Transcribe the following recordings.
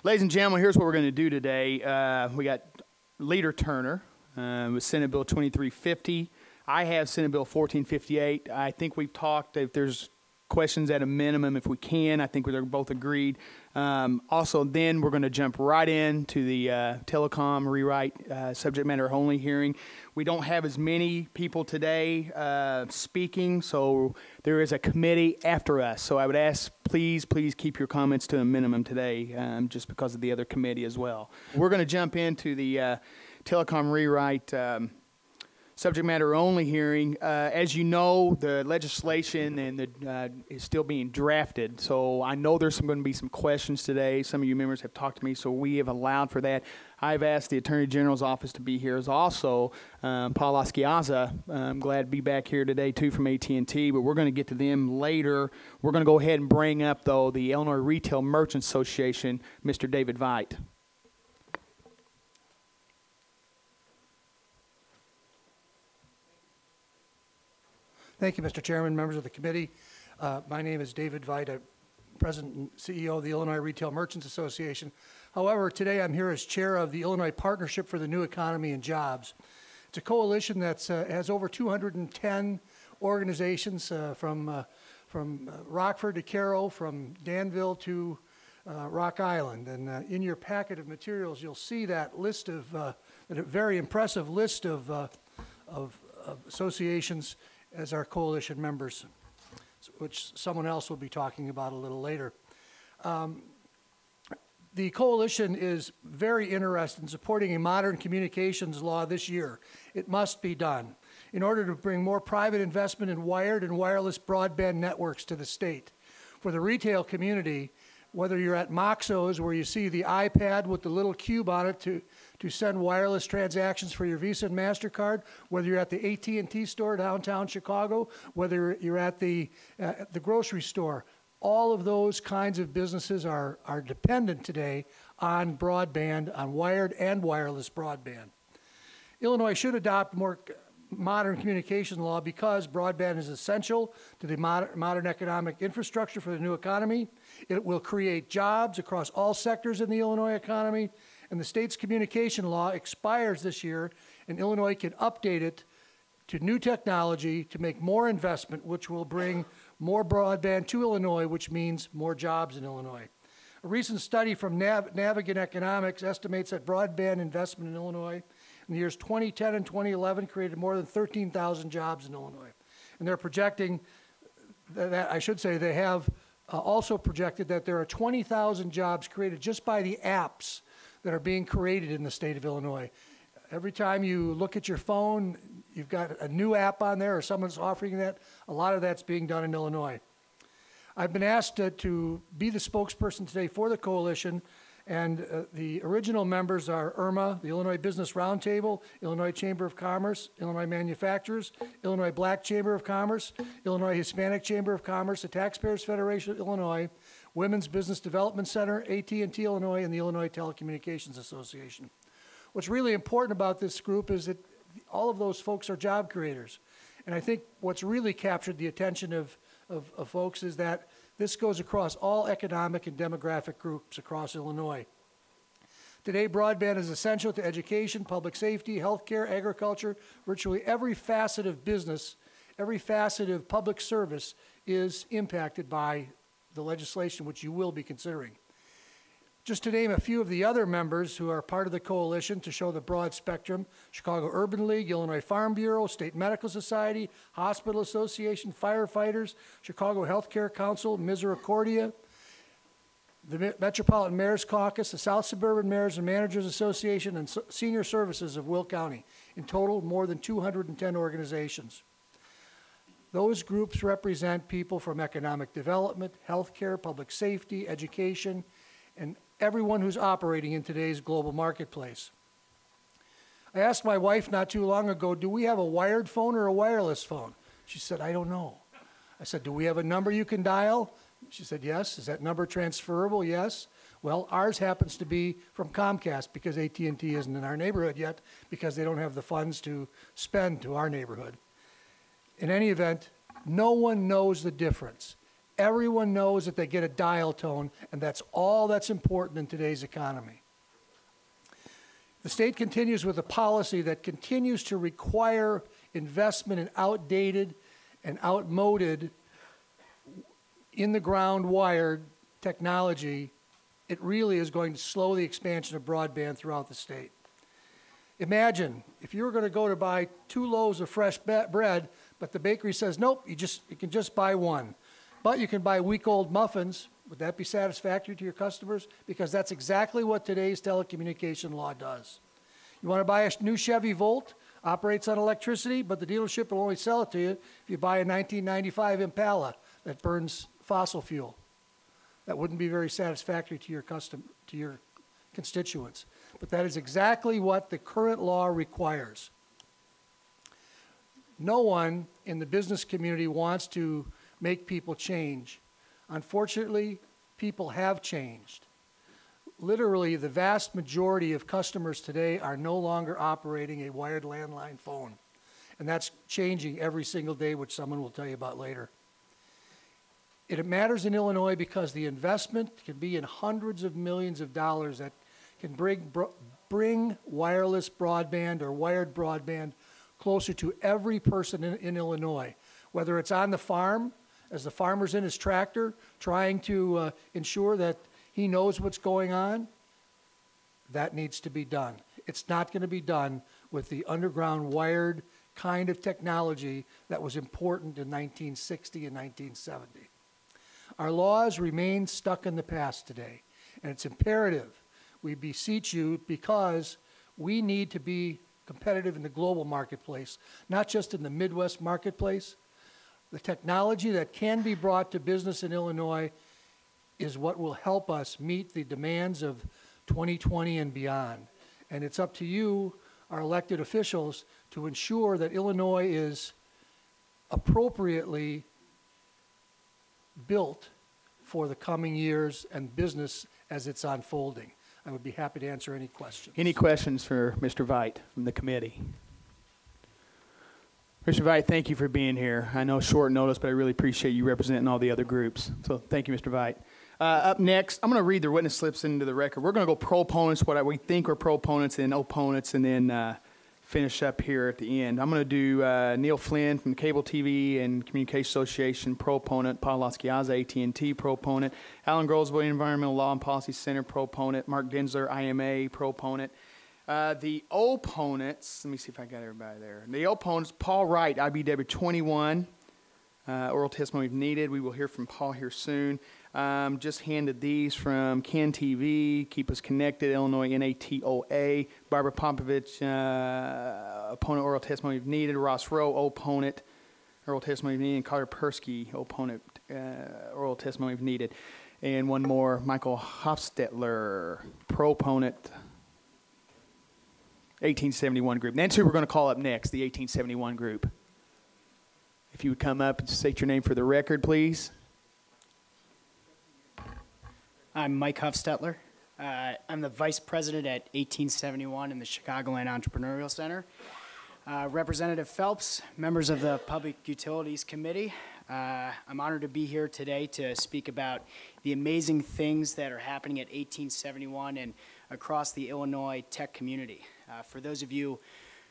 Ladies and gentlemen, here's what we're going to do today. We got Leader Turner with Senate Bill 2350. I have Senate Bill 1458. I think we've talked, if there's questions at a minimum, if we can, I think we're both agreed. Also, then we're going to jump right into the Telecom rewrite subject matter only hearing. We don't have as many people today speaking, so there is a committee after us. So I would ask, please keep your comments to a minimum today, just because of the other committee as well. We're going to jump into the Telecom rewrite subject matter only hearing. As you know, the legislation is still being drafted, so I know there's going to be some questions today. Some of you members have talked to me, so we have allowed for that. I've asked the Attorney General's office to be here as also Paul Aschiazza. I'm glad to be back here today too from AT&T, but we're going to get to them later. We're going to go ahead and bring up, though, the Illinois Retail Merchants Association, Mr. David Veit. Thank you, Mr. Chairman, members of the committee. My name is David Veit. I'm President and CEO of the Illinois Retail Merchants Association. However, today I'm here as chair of the Illinois Partnership for the New Economy and Jobs. It's a coalition that has over 210 organizations from Rockford to Caro, from Danville to Rock Island. And in your packet of materials, you'll see that list of, a very impressive list of associations as our coalition members, which someone else will be talking about a little later. The coalition is very interested in supporting a modern communications law this year. It must be done in order to bring more private investment in wired and wireless broadband networks to the state. For the retail community, whether you're at Moxo's where you see the iPad with the little cube on it to send wireless transactions for your Visa and MasterCard, whether you're at the AT&T store downtown Chicago, whether you're at the grocery store, all of those kinds of businesses are dependent today on broadband, on wired and wireless broadband. Illinois should adopt more modern communication law because broadband is essential to the modern economic infrastructure for the new economy. It will create jobs across all sectors in the Illinois economy, and the state's communication law expires this year, and Illinois can update it to new technology to make more investment, which will bring more broadband to Illinois, which means more jobs in Illinois. A recent study from Navigant Economics estimates that broadband investment in Illinois in the years 2010 and 2011 created more than 13,000 jobs in Illinois. And they're projecting that, I should say, they have also projected that there are 20,000 jobs created just by the apps that are being created in the state of Illinois. Every time you look at your phone, you've got a new app on there or someone's offering that. A lot of that's being done in Illinois. I've been asked to be the spokesperson today for the coalition, and the original members are IRMA, the Illinois Business Roundtable, Illinois Chamber of Commerce, Illinois Manufacturers, Illinois Black Chamber of Commerce, Illinois Hispanic Chamber of Commerce, the Taxpayers Federation of Illinois, Women's Business Development Center, AT&T Illinois, and the Illinois Telecommunications Association. What's really important about this group is that all of those folks are job creators. And I think what's really captured the attention of folks is that this goes across all economic and demographic groups across Illinois. Today, broadband is essential to education, public safety, healthcare, agriculture. Virtually every facet of business, every facet of public service is impacted by the legislation which you will be considering. Just to name a few of the other members who are part of the coalition to show the broad spectrum: Chicago Urban League, Illinois Farm Bureau, State Medical Society, Hospital Association, Firefighters, Chicago Healthcare Council, Misericordia, the Metropolitan Mayor's Caucus, the South Suburban Mayors and Managers Association, and Senior Services of Will County. In total, more than 210 organizations. Those groups represent people from economic development, healthcare, public safety, education, and everyone who's operating in today's global marketplace. I asked my wife not too long ago, do we have a wired phone or a wireless phone? She said, I don't know. I said, do we have a number you can dial? She said, yes. Is that number transferable? Yes. Well, ours happens to be from Comcast because AT&T isn't in our neighborhood yet because they don't have the funds to spend to our neighborhood. In any event, no one knows the difference. Everyone knows that they get a dial tone, and that's all that's important in today's economy. The state continues with a policy that continues to require investment in outdated and outmoded in-the-ground wired technology. It really is going to slow the expansion of broadband throughout the state. Imagine if you were going to go to buy 2 loaves of fresh bread, but the bakery says, nope, you can just buy 1. But you can buy week-old muffins. Would that be satisfactory to your customers? Because that's exactly what today's telecommunication law does. You want to buy a new Chevy Volt, operates on electricity, but the dealership will only sell it to you if you buy a 1995 Impala that burns fossil fuel. That wouldn't be very satisfactory to your constituents. But that is exactly what the current law requires. No one in the business community wants to make people change. Unfortunately, people have changed. Literally, the vast majority of customers today are no longer operating a wired landline phone. And that's changing every single day, which someone will tell you about later. It matters in Illinois because the investment can be in hundreds of millions of dollars that can bring wireless broadband or wired broadband closer to every person in Illinois, whether it's on the farm, as the farmer's in his tractor, trying to ensure that he knows what's going on. That needs to be done. It's not going to be done with the underground wired kind of technology that was important in 1960 and 1970. Our laws remain stuck in the past today, and it's imperative we beseech you because we need to be competitive in the global marketplace, not just in the Midwest marketplace. The technology that can be brought to business in Illinois is what will help us meet the demands of 2020 and beyond. And it's up to you, our elected officials, to ensure that Illinois is appropriately built for the coming years and business as it's unfolding. I would be happy to answer any questions. Any questions for Mr. Veit from the committee? Mr. Veit, thank you for being here. I know short notice, but I really appreciate you representing all the other groups. So thank you, Mr. Veit. Up next, I'm going to read the witness slips into the record. We're going to go proponents, what we think are proponents, and opponents, and then finish up here at the end. I'm going to do Neil Flynn from the Cable TV and Communication Association, proponent. Paul Lasciaza, AT&T, proponent. Alan Grosville, Environmental Law and Policy Center, proponent. Mark Densler, IMA, proponent. The opponents, let me see if I got everybody there. The opponents, Paul Wright, IBW 21, oral testimony if needed. We will hear from Paul here soon. Just handed these from Ken TV, Keep Us Connected, Illinois NATOA. Barbara Popovich, opponent, oral testimony if needed. Ross Rowe, opponent, oral testimony if needed. And Carter Persky, opponent, oral testimony if needed. And one more, Michael Hofstetler, proponent, 1871 group. That's who we're going to call up next, the 1871 group. If you would come up and state your name for the record, please. I'm Mike Hofstetler. I'm the vice president at 1871 in the Chicagoland Entrepreneurial Center. Representative Phelps, members of the Public Utilities Committee, I'm honored to be here today to speak about the amazing things that are happening at 1871 and across the Illinois tech community. For those of you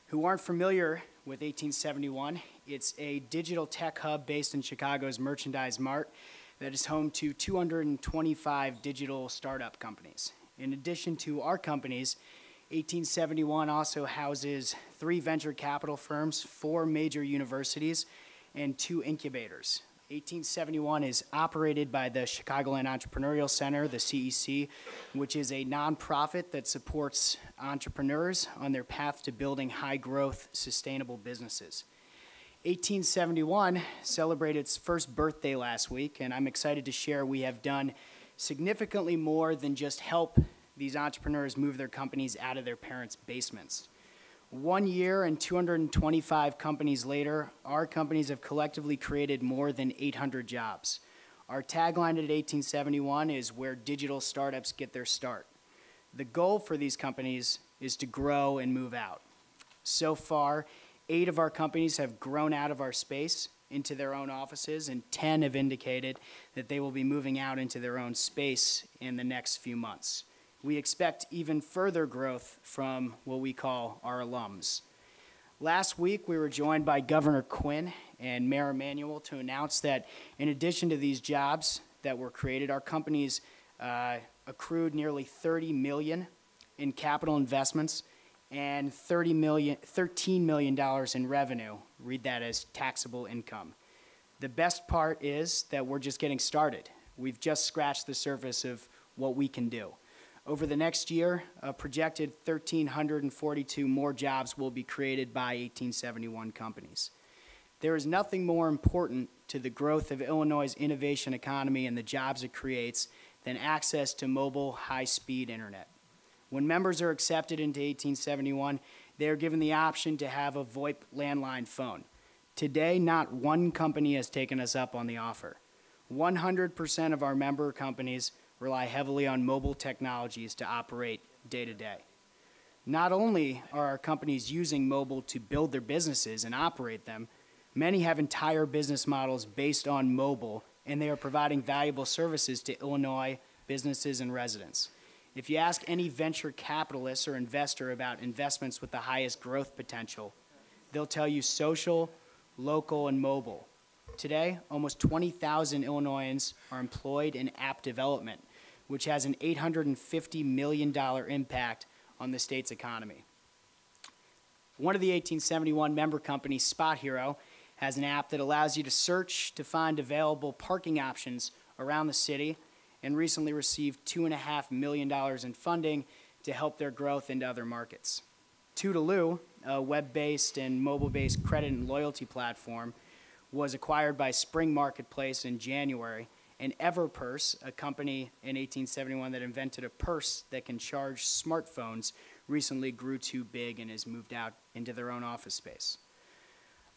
who aren't familiar with 1871, it's a digital tech hub based in Chicago's Merchandise Mart that is home to 225 digital startup companies. In addition to our companies, 1871 also houses 3 venture capital firms, 4 major universities, and 2 incubators. 1871 is operated by the Chicagoland Entrepreneurial Center, the CEC, which is a nonprofit that supports entrepreneurs on their path to building high-growth, sustainable businesses. 1871 celebrated its first birthday last week, and I'm excited to share we have done significantly more than just help these entrepreneurs move their companies out of their parents' basements. 1 year and 225 companies later, our companies have collectively created more than 800 jobs. Our tagline at 1871 is where digital startups get their start. The goal for these companies is to grow and move out. So far, 8 of our companies have grown out of our space, into their own offices, and 10 have indicated that they will be moving out into their own space in the next few months. We expect even further growth from what we call our alums. Last week, we were joined by Governor Quinn and Mayor Emanuel to announce that in addition to these jobs that were created, our companies accrued nearly $30 million in capital investments and $13 million in revenue. Read that as taxable income. The best part is that we're just getting started. We've just scratched the surface of what we can do. Over the next year, a projected 1,342 more jobs will be created by 1871 companies. There is nothing more important to the growth of Illinois' innovation economy and the jobs it creates than access to mobile, high-speed internet. When members are accepted into 1871, they are given the option to have a VoIP landline phone. Today, not one company has taken us up on the offer. 100% of our member companies rely heavily on mobile technologies to operate day to day. Not only are our companies using mobile to build their businesses and operate them, many have entire business models based on mobile, and they are providing valuable services to Illinois businesses and residents. If you ask any venture capitalist or investor about investments with the highest growth potential, they'll tell you social, local, and mobile. Today, almost 20,000 Illinoisans are employed in app development, which has an $850 million impact on the state's economy. One of the 1871 member companies, Spot Hero, has an app that allows you to search to find available parking options around the city, and recently received $2.5 million in funding to help their growth into other markets. Toodaloo, a web-based and mobile-based credit and loyalty platform, was acquired by Spring Marketplace in January, and Everpurse, a company in 1871 that invented a purse that can charge smartphones, recently grew too big and has moved out into their own office space.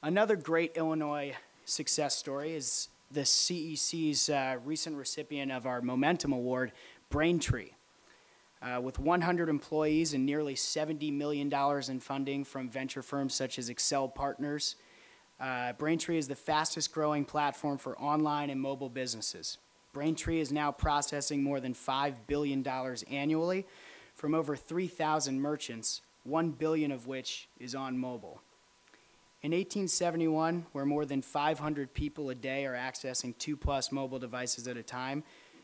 Another great Illinois success story is the CEC's recent recipient of our Momentum Award, Braintree. With 100 employees and nearly $70 million in funding from venture firms such as Excel Partners, Braintree is the fastest growing platform for online and mobile businesses. Braintree is now processing more than $5 billion annually from over 3,000 merchants, $1 billion of which is on mobile. In 1871, where more than 500 people a day are accessing 2+ mobile devices at a time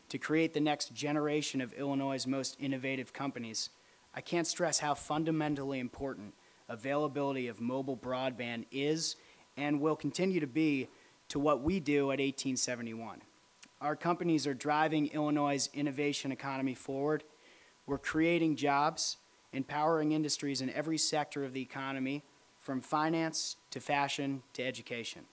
to create the next generation of Illinois' most innovative companies, I can't stress how fundamentally important availability of mobile broadband is and will continue to be to what we do at 1871. Our companies are driving Illinois' innovation economy forward. We're creating jobs, empowering industries in every sector of the economy, from finance to fashion to education.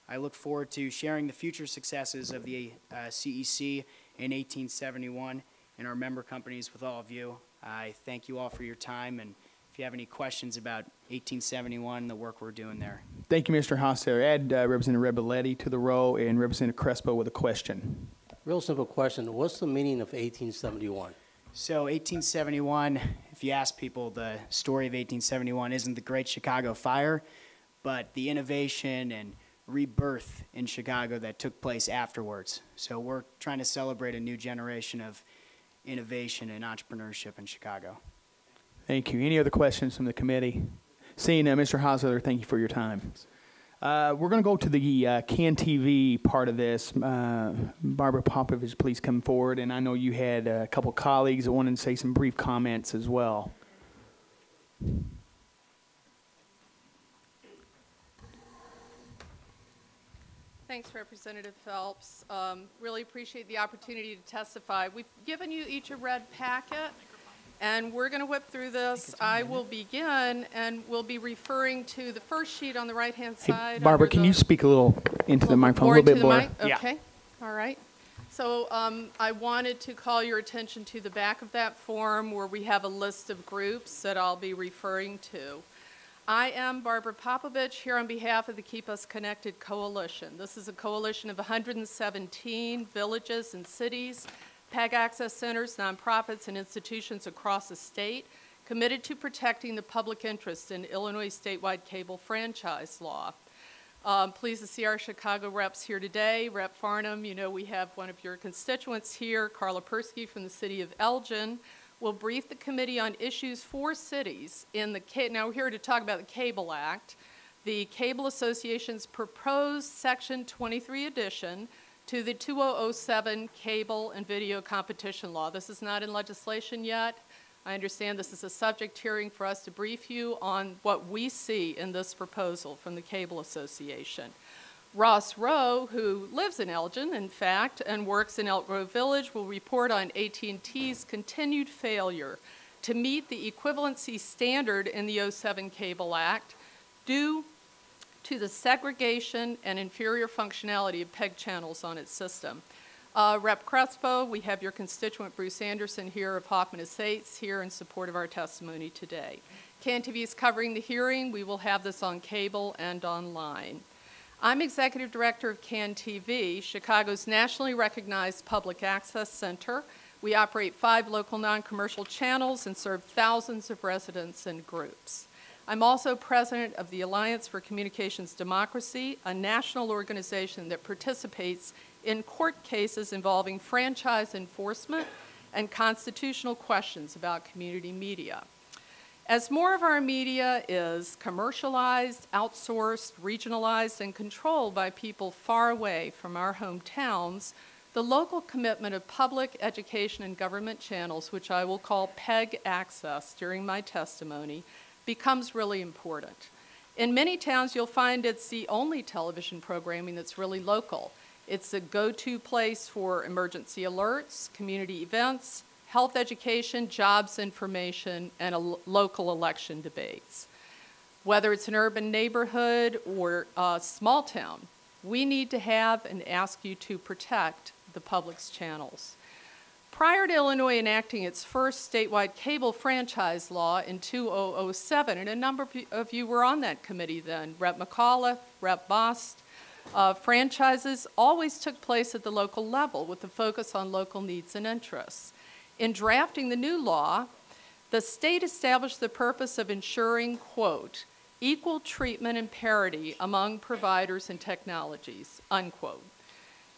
I look forward to sharing the future successes of the CEC in 1871 and our member companies with all of you. I thank you all for your time, and if you have any questions about 1871 and the work we're doing there. Thank you, Mr. Hostetler. Add Representative Rebelletti to the row and Representative Crespo with a question. Real simple question. What's the meaning of 1871? So 1871, if you ask people, the story of 1871 isn't the Great Chicago Fire, but the innovation and rebirth in Chicago that took place afterwards. So we're trying to celebrate a new generation of innovation and entrepreneurship in Chicago. Thank you. Any other questions from the committee? Seeing Mr. Hostetler, thank you for your time. We're going to go to the CAN TV part of this. Barbara Popovich, please come forward. And I know you had a couple colleagues that wanted to say some brief comments as well. Thanks, Representative Phelps. Really appreciate the opportunity to testify. We've given you each a red packet, and we're going to whip through this. I will begin, and we'll be referring to the first sheet on the right-hand side. Hey, Barbara, can you speak a little into the microphone, a little bit more? Okay, all right. So I wanted to call your attention to the back of that form where we have a list of groups that I'll be referring to. I am Barbara Popovich here on behalf of the Keep Us Connected Coalition. This is a coalition of 117 villages and cities, PEG access centers, nonprofits, and institutions across the state committed to protecting the public interest in Illinois statewide cable franchise law. Pleased to see our Chicago reps here today. Rep Farnham, you know we have one of your constituents here, Carla Persky from the city of Elgin, will brief the committee on issues for cities in the, now we're here to talk about the Cable Act, the Cable Association's proposed Section 23 addition to the 2007 Cable and Video Competition Law. This is not in legislation yet. I understand this is a subject hearing for us to brief you on what we see in this proposal from the Cable Association. Ross Rowe, who lives in Elgin, in fact, and works in Elk Grove Village, will report on AT&T's continued failure to meet the equivalency standard in the 07 Cable Act due to the segregation and inferior functionality of PEG channels on its system. Rep Crespo, we have your constituent Bruce Anderson here of Hoffman Estates here in support of our testimony today. CanTV is covering the hearing. We will have this on cable and online. I'm Executive Director of CanTV, Chicago's nationally recognized public access center. We operate 5 local non-commercial channels and serve thousands of residents and groups. I'm also president of the Alliance for Communications Democracy, a national organization that participates in court cases involving franchise enforcement and constitutional questions about community media. As more of our media is commercialized, outsourced, regionalized, and controlled by people far away from our hometowns, the local commitment of public education and government channels, which I will call PEG access during my testimony, becomes really important. In many towns, you'll find it's the only television programming that's really local. It's a go-to place for emergency alerts, community events, health education, jobs information, and local election debates. Whether it's an urban neighborhood or a small town, we need to have and ask you to protect the public's channels. Prior to Illinois enacting its first statewide cable franchise law in 2007, and a number of you were on that committee then, Rep. McAuliffe, Rep. Bost, franchises always took place at the local level with a focus on local needs and interests. In drafting the new law, the state established the purpose of ensuring, quote, equal treatment and parity among providers and technologies, unquote.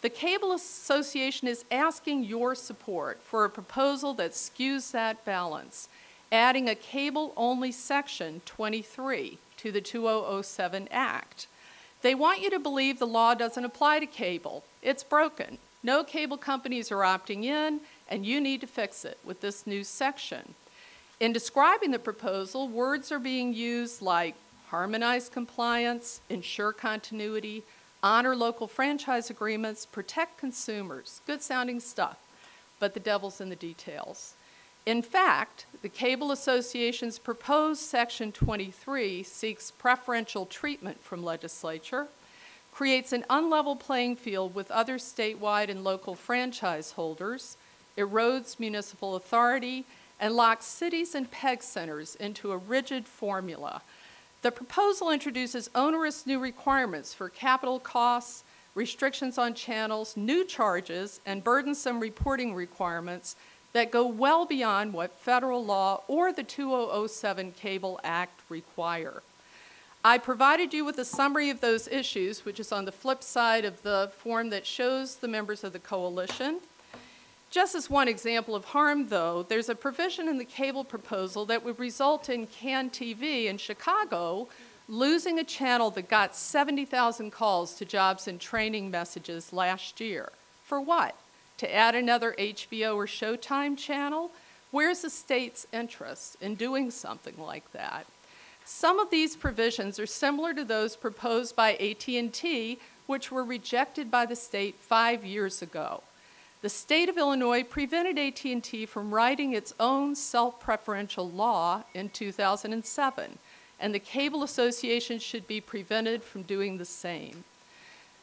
The Cable Association is asking your support for a proposal that skews that balance, adding a cable-only Section 23 to the 2007 Act. They want you to believe the law doesn't apply to cable. It's broken. No cable companies are opting in, and you need to fix it with this new section. In describing the proposal, words are being used like harmonize compliance, ensure continuity, honor local franchise agreements, protect consumers. Good-sounding stuff, but the devil's in the details. In fact, the Cable Association's proposed Section 23 seeks preferential treatment from legislature, creates an unlevel playing field with other statewide and local franchise holders, erodes municipal authority, and locks cities and PEG centers into a rigid formula. The proposal introduces onerous new requirements for capital costs, restrictions on channels, new charges, and burdensome reporting requirements that go well beyond what federal law or the 2007 Cable Act require. I provided you with a summary of those issues, which is on the flip side of the form that shows the members of the coalition. Just as one example of harm, though, there's a provision in the cable proposal that would result in CanTV in Chicago losing a channel that got 70,000 calls to jobs and training messages last year. For what? To add another HBO or Showtime channel? Where's the state's interest in doing something like that? Some of these provisions are similar to those proposed by AT&T, which were rejected by the state 5 years ago. The state of Illinois prevented AT&T from writing its own self-preferential law in 2007, and the Cable Association should be prevented from doing the same.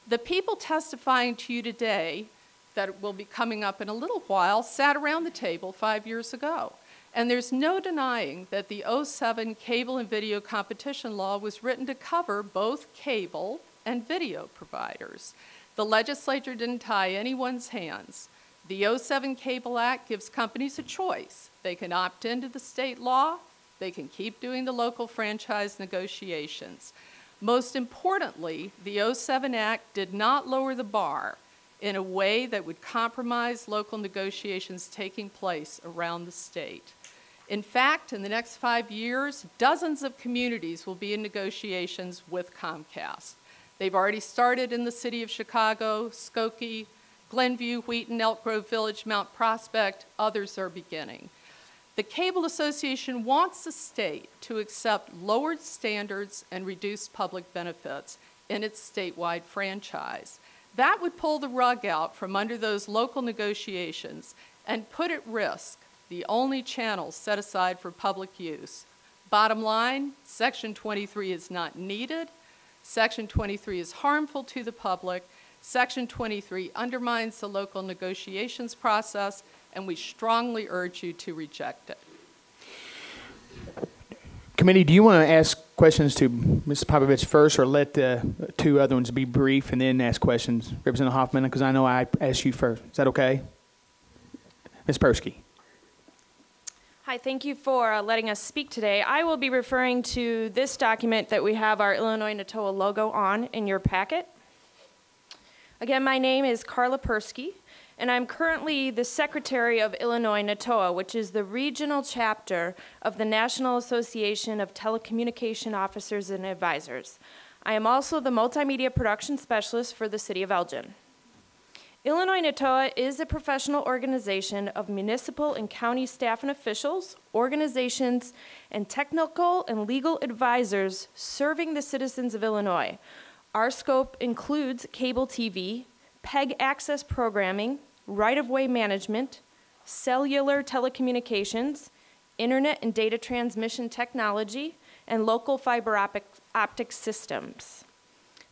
The people testifying to you today that will be coming up in a little while sat around the table 5 years ago. And there's no denying that the 07 Cable and Video Competition Law was written to cover both cable and video providers. The legislature didn't tie anyone's hands. The 07 Cable Act gives companies a choice. They can opt into the state law. They can keep doing the local franchise negotiations. Most importantly, the '07 Act did not lower the bar in a way that would compromise local negotiations taking place around the state. In fact, in the next 5 years, dozens of communities will be in negotiations with Comcast. They've already started in the city of Chicago, Skokie, Glenview, Wheaton, Elk Grove Village, Mount Prospect. Others are beginning. The Cable Association wants the state to accept lowered standards and reduced public benefits in its statewide franchise. That would pull the rug out from under those local negotiations and put at risk the only channels set aside for public use. Bottom line, Section 23 is not needed. Section 23 is harmful to the public. Section 23 undermines the local negotiations process, and we strongly urge you to reject it. Committee, do you want to ask questions to Ms. Popovich first, or let the two other ones be brief and then ask questions? Representative Hoffman, because I know I asked you first. Is that okay? Ms. Persky. Hi, thank you for letting us speak today. I will be referring to this document that we have our Illinois NATOA logo on in your packet. Again, my name is Carla Persky, and I'm currently the Secretary of Illinois NATOA, which is the regional chapter of the National Association of Telecommunication Officers and Advisors. I am also the Multimedia Production Specialist for the City of Elgin. Illinois NATOA is a professional organization of municipal and county staff and officials, organizations, and technical and legal advisors serving the citizens of Illinois. Our scope includes cable TV, PEG access programming, right-of-way management, cellular telecommunications, internet and data transmission technology, and local fiber optic systems.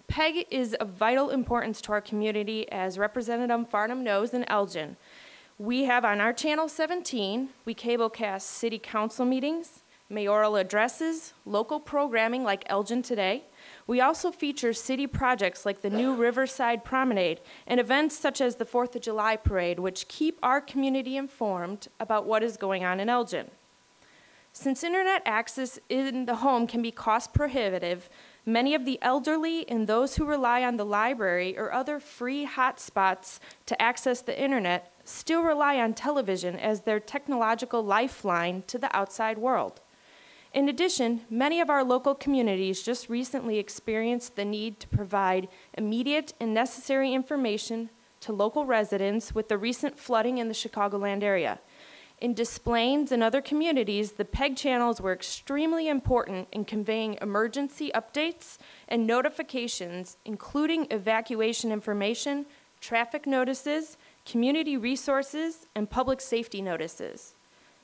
PEG is of vital importance to our community, as Representative Farnham knows, in Elgin. We have on our Channel 17, we cablecast city council meetings, mayoral addresses, local programming like Elgin Today. We also feature city projects like the new Riverside Promenade and events such as the 4th of July Parade, which keep our community informed about what is going on in Elgin. Since internet access in the home can be cost prohibitive, many of the elderly and those who rely on the library or other free hotspots to access the internet still rely on television as their technological lifeline to the outside world. In addition, many of our local communities just recently experienced the need to provide immediate and necessary information to local residents with the recent flooding in the Chicagoland area. In Des Plaines and other communities, the PEG channels were extremely important in conveying emergency updates and notifications, including evacuation information, traffic notices, community resources, and public safety notices.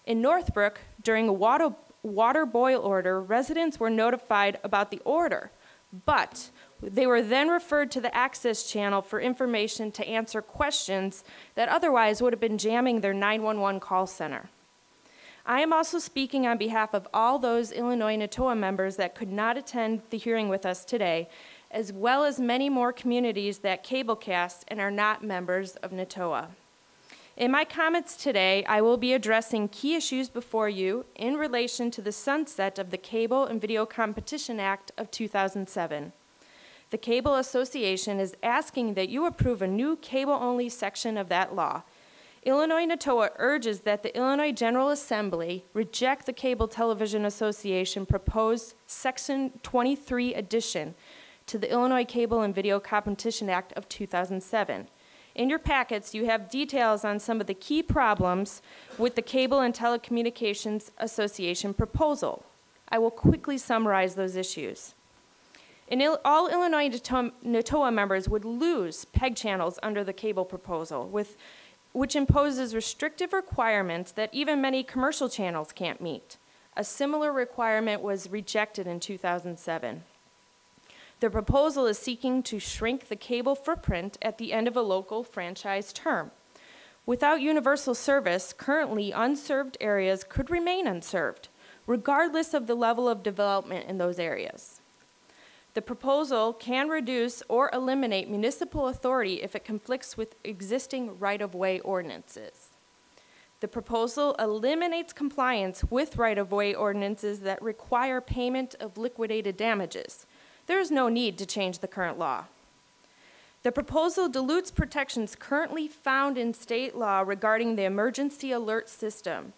In Northbrook, during a water boil order, residents were notified about the order, but they were then referred to the access channel for information to answer questions that otherwise would have been jamming their 911 call center. I am also speaking on behalf of all those Illinois NATOA members that could not attend the hearing with us today, as well as many more communities that cablecast and are not members of NATOA. In my comments today, I will be addressing key issues before you in relation to the sunset of the Cable and Video Competition Act of 2007. The Cable Association is asking that you approve a new cable-only section of that law. Illinois NATOA urges that the Illinois General Assembly reject the Cable Television Association proposed Section 23 addition to the Illinois Cable and Video Competition Act of 2007. In your packets, you have details on some of the key problems with the Cable and Telecommunications Association proposal. I will quickly summarize those issues. All Illinois NATOA members would lose PEG channels under the cable proposal, which imposes restrictive requirements that even many commercial channels can't meet. A similar requirement was rejected in 2007. The proposal is seeking to shrink the cable footprint at the end of a local franchise term. Without universal service, currently unserved areas could remain unserved, regardless of the level of development in those areas. The proposal can reduce or eliminate municipal authority if it conflicts with existing right-of-way ordinances. The proposal eliminates compliance with right-of-way ordinances that require payment of liquidated damages. There is no need to change the current law. The proposal dilutes protections currently found in state law regarding the emergency alert system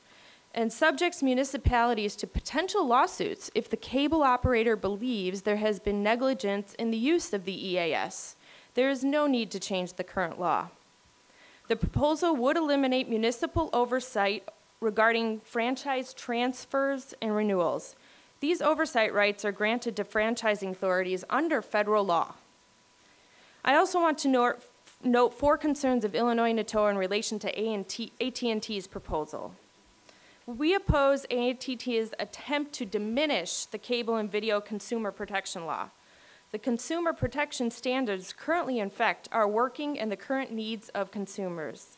and subjects municipalities to potential lawsuits if the cable operator believes there has been negligence in the use of the EAS. There is no need to change the current law. The proposal would eliminate municipal oversight regarding franchise transfers and renewals. These oversight rights are granted to franchising authorities under federal law. I also want to note 4 concerns of Illinois NATOA in relation to AT&T's proposal. We oppose AT&T's attempt to diminish the cable and video consumer protection law. The consumer protection standards currently in effect are working and the current needs of consumers.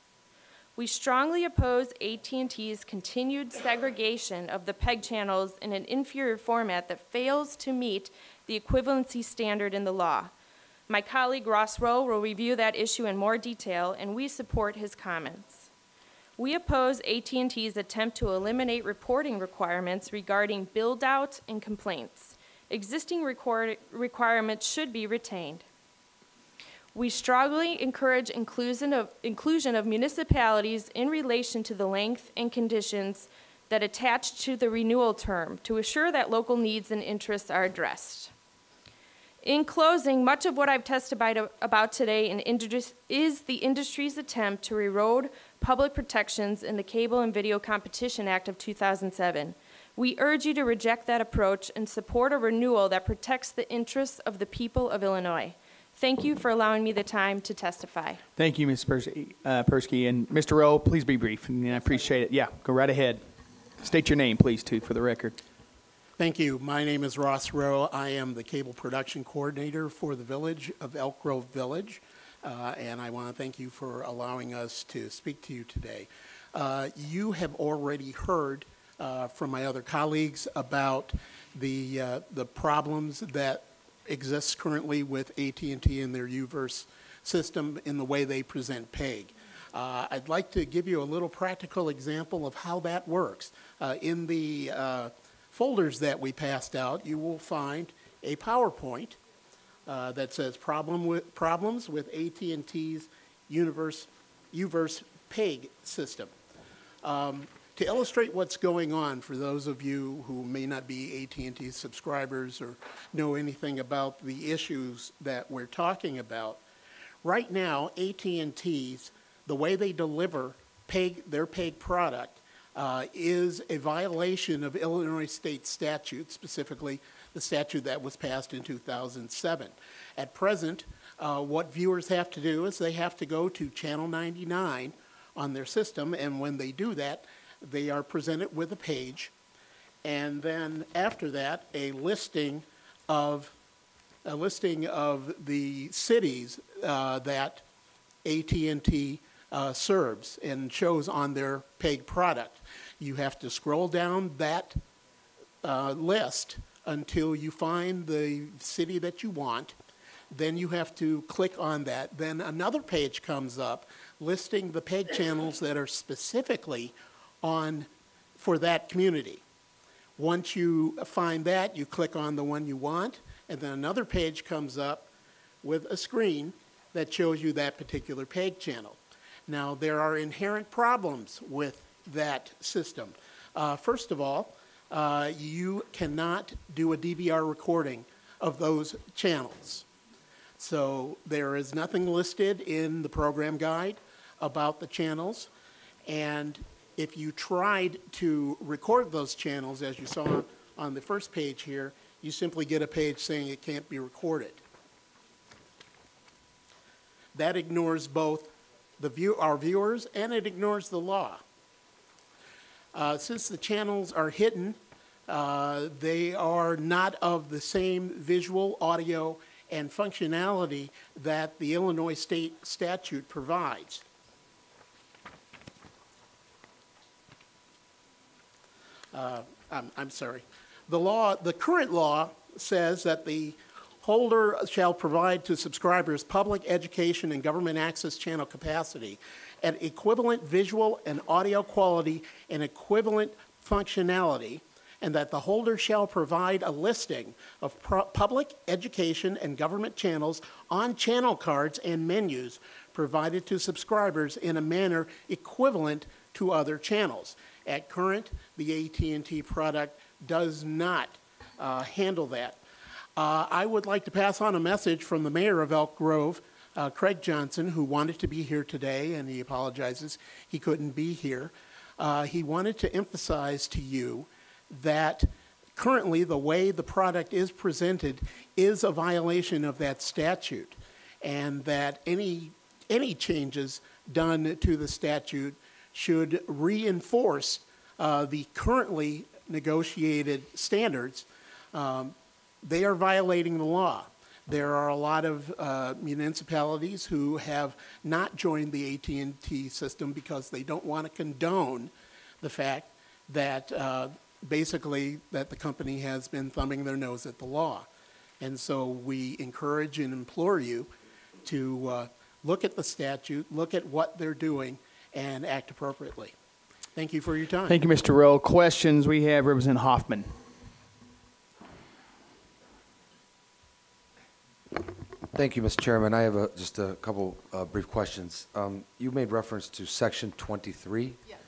We strongly oppose AT&T's continued segregation of the PEG channels in an inferior format that fails to meet the equivalency standard in the law. My colleague Ross Rowe will review that issue in more detail, and we support his comments. We oppose AT&T's attempt to eliminate reporting requirements regarding build-out and complaints. Existing requirements should be retained. We strongly encourage inclusion of municipalities in relation to the length and conditions that attach to the renewal term to assure that local needs and interests are addressed. In closing, much of what I've testified about today is the industry's attempt to erode public protections in the Cable and Video Competition Act of 2007. We urge you to reject that approach and support a renewal that protects the interests of the people of Illinois. Thank you for allowing me the time to testify. Thank you, Ms. Persky. And Mr. Rowe, please be brief. And I appreciate it. Yeah, go right ahead. State your name, please, too, for the record. Thank you. My name is Ross Rowe. I am the cable production coordinator for the village of Elk Grove Village, and I want to thank you for allowing us to speak to you today. You have already heard from my other colleagues about the problems that exist currently with AT&T and their UVerse system in the way they present PEG. I'd like to give you a little practical example of how that works. In the folders that we passed out, you will find a PowerPoint that says problems with AT&T's UVerse PEG system. To illustrate what's going on for those of you who may not be AT&T subscribers or know anything about the issues that we're talking about, right now AT&T's, the way they deliver their PEG product is a violation of Illinois state statute, specifically the statute that was passed in 2007. At present, what viewers have to do is they have to go to channel 99 on their system, and when they do that, they are presented with a page, and then after that, a listing of the cities that AT&T serves and shows on their PEG product. You have to scroll down that list until you find the city that you want. Then you have to click on that. Then another page comes up listing the PEG channels that are specifically on for that community. Once you find that, you click on the one you want, and then another page comes up with a screen that shows you that particular PEG channel. Now, there are inherent problems with that system. First of all, you cannot do a DVR recording of those channels. So there is nothing listed in the program guide about the channels, and if you tried to record those channels, as you saw on the first page here, you simply get a page saying it can't be recorded. That ignores both our viewers, and it ignores the law. Since the channels are hidden, they are not of the same visual, audio, and functionality that the Illinois state statute provides. I'm sorry. The current law says that the holder shall provide to subscribers public education and government access channel capacity at equivalent visual and audio quality and equivalent functionality and that the holder shall provide a listing of public, education, and government channels on channel cards and menus provided to subscribers in a manner equivalent to other channels. At current, the AT&T product does not handle that. I would like to pass on a message from the mayor of Elk Grove, Craig Johnson, who wanted to be here today, and he apologizes he couldn't be here. He wanted to emphasize to you that currently the way the product is presented is a violation of that statute, and that any changes done to the statute should reinforce the currently negotiated standards. They are violating the law. There are a lot of municipalities who have not joined the AT&T system because they don't want to condone the fact that basically that the company has been thumbing their nose at the law. And so we encourage and implore you to look at the statute, look at what they're doing, and act appropriately. Thank you for your time. Thank you, Mr. Rowe. Questions? We have Representative Hoffman. Thank you, Mr. Chairman. I have just a couple brief questions. You made reference to Section 23. Yes.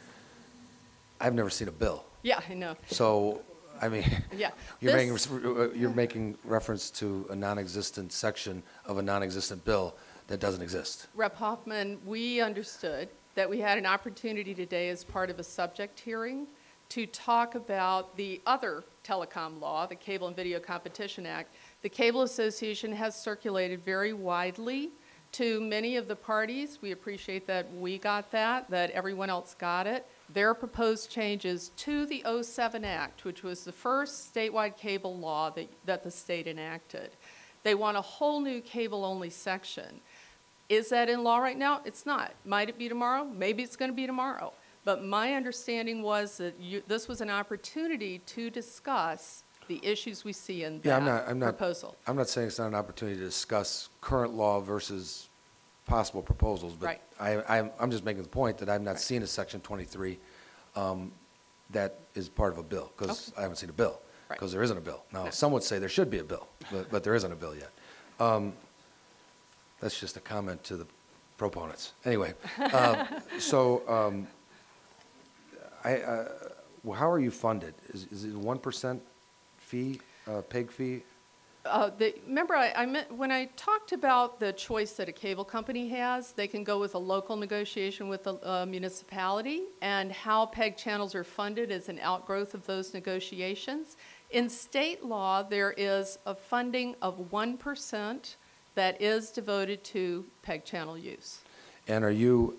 I've never seen a bill. Yeah, I know. So, I mean, Yeah. you're making reference to a non-existent section of a non-existent bill that doesn't exist. Rep. Hoffman, we understood that we had an opportunity today as part of a subject hearing to talk about the other telecom law, the Cable and Video Competition Act. The Cable Association has circulated very widely to many of the parties. We appreciate that we got that everyone else got it. Their proposed changes to the 07 Act, which was the first statewide cable law that the state enacted. They want a whole new cable-only section. Is that in law right now? It's not. Might it be tomorrow? Maybe it's going to be tomorrow. But my understanding was that this was an opportunity to discuss the issues we see in that proposal. I'm not saying it's not an opportunity to discuss current law versus possible proposals, but right. I'm just making the point that I've not seen a Section 23 that is part of a bill, because I haven't seen a bill, because there isn't a bill. Now, some would say there should be a bill, but there isn't a bill yet. That's just a comment to the proponents. Anyway, how are you funded? Is it a 1% fee, PEG fee? Remember, when I talked about the choice that a cable company has, they can go with a local negotiation with a municipality, and how PEG channels are funded is an outgrowth of those negotiations. In state law, there is a funding of 1% that is devoted to PEG channel use. And are you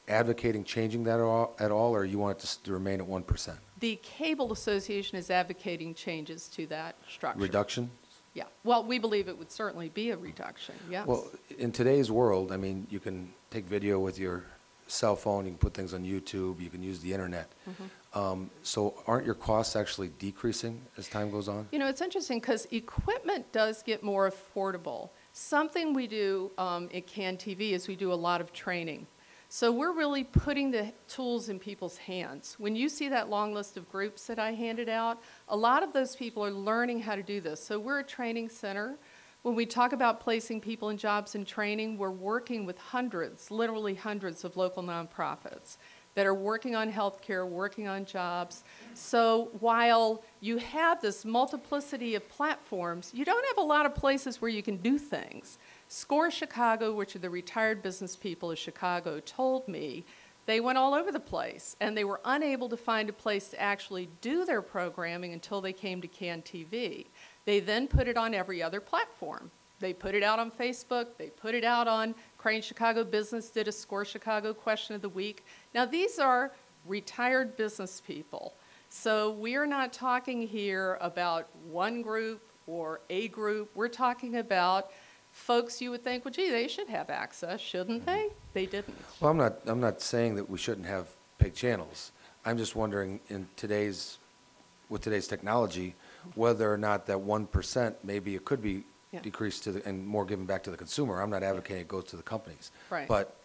advocating changing that at all, or you want it to remain at 1%? The Cable Association is advocating changes to that structure. Reduction? Yeah. Well, we believe it would certainly be a reduction, yes. Well, in today's world, I mean, you can take video with your cell phone, you can put things on YouTube, you can use the internet. Mm-hmm. So aren't your costs actually decreasing as time goes on? You know, it's interesting because equipment does get more affordable. Something we do at CAN TV is we do a lot of training. So we're really putting the tools in people's hands. When you see that long list of groups that I handed out, a lot of those people are learning how to do this. So we're a training center. When we talk about placing people in jobs and training, we're working with hundreds, literally hundreds of local nonprofits that are working on healthcare, working on jobs. So while you have this multiplicity of platforms, you don't have a lot of places where you can do things. SCORE Chicago, which are the retired business people of Chicago, told me they went all over the place, and they were unable to find a place to actually do their programming until they came to CAN TV. They then put it on every other platform. They put it out on Facebook. They put it out on Crane Chicago Business, did a SCORE Chicago Question of the Week. Now, these are retired business people. So we're not talking here about one group or a group. We're talking about folks you would think, well, gee, they should have access, shouldn't they? They didn't. Well, I'm not saying that we shouldn't have PEG channels. I'm just wondering, with today's technology, whether or not that 1%, maybe it could be decreased and more given back to the consumer. I'm not advocating it goes to the companies. Right. But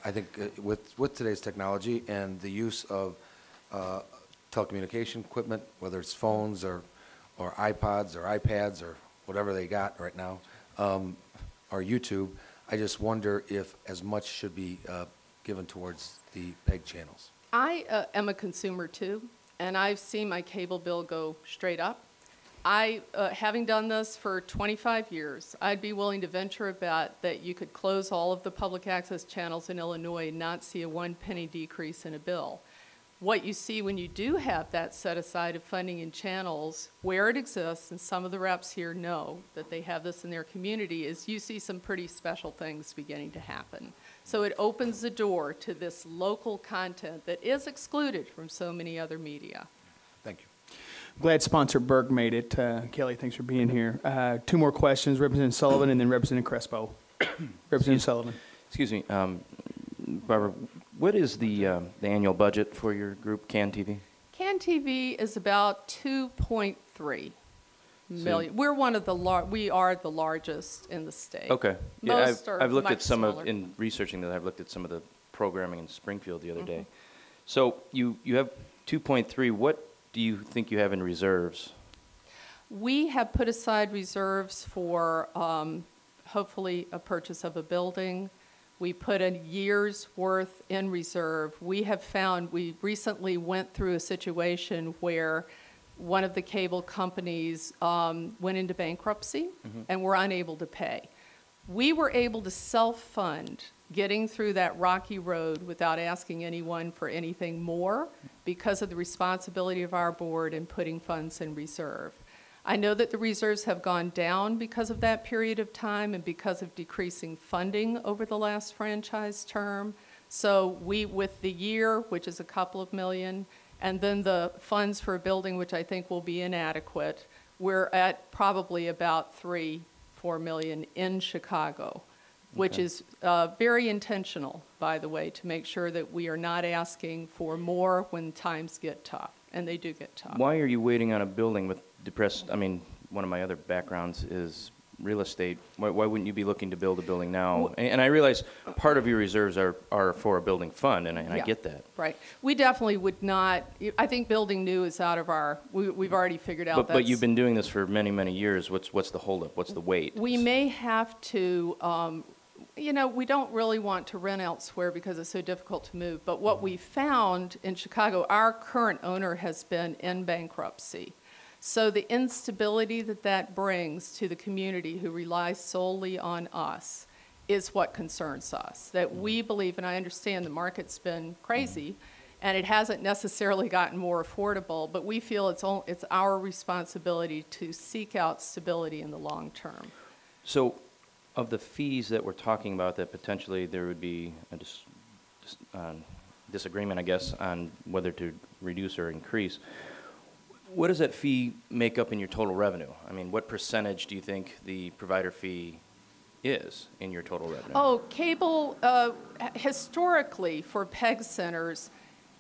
I think with today's technology and the use of telecommunication equipment, whether it's phones or iPods or iPads or whatever they got right now, or YouTube. I just wonder if as much should be given towards the PEG channels. I am a consumer too, and I've seen my cable bill go straight up. Having done this for 25 years, I'd be willing to venture a bet that you could close all of the public access channels in Illinois and not see a 1 penny decrease in a bill. What you see when you do have that set aside of funding in channels where it exists, and some of the reps here know that they have this in their community, is you see some pretty special things beginning to happen. So it opens the door to this local content that is excluded from so many other media. Thank you. Glad sponsor Berg made it. Kelly, thanks for being here. 2 more questions, Representative Sullivan and then Representative Crespo. Representative Sullivan. Excuse me, Barbara, what is the annual budget for your group, CAN TV? CAN TV is about 2.3 million. We're one of the we are the largest in the state. Okay. Most Yeah, are I've looked much at some smaller. of, in researching that, I've looked at some of the programming in Springfield the other day. So you have 2.3. What do you think you have in reserves? We have put aside reserves for hopefully a purchase of a building. We put a year's worth in reserve. We have found, we recently went through a situation where one of the cable companies went into bankruptcy and were unable to pay. We were able to self-fund getting through that rocky road without asking anyone for anything more because of the responsibility of our board in putting funds in reserve. I know that the reserves have gone down because of that period of time and because of decreasing funding over the last franchise term. So we, with the year, which is a couple of million, and then the funds for a building, which I think will be inadequate, we're at probably about 3-4 million in Chicago, which is very intentional, by the way, to make sure that we are not asking for more when times get tough, and they do get tough. Why are you waiting on a building with depressed, I mean, one of my other backgrounds is real estate. Why wouldn't you be looking to build a building now? And I realize part of your reserves are for a building fund, and I get that. Right. We definitely would not, I think building new is out of our, we've already figured out But you've been doing this for many, many years. What's the holdup? What's the wait? We may have to, you know, we don't really want to rent elsewhere because it's so difficult to move. But what we found in Chicago, our current owner has been in bankruptcy. So the instability that that brings to the community who relies solely on us is what concerns us. That we believe, and I understand the market's been crazy, and it hasn't necessarily gotten more affordable, but we feel it's our responsibility to seek out stability in the long term. So of the fees that we're talking about that potentially there would be a disagreement, I guess, on whether to reduce or increase, what does that fee make up in your total revenue? I mean, what percentage do you think the provider fee is in your total revenue? Oh, cable, historically for PEG centers,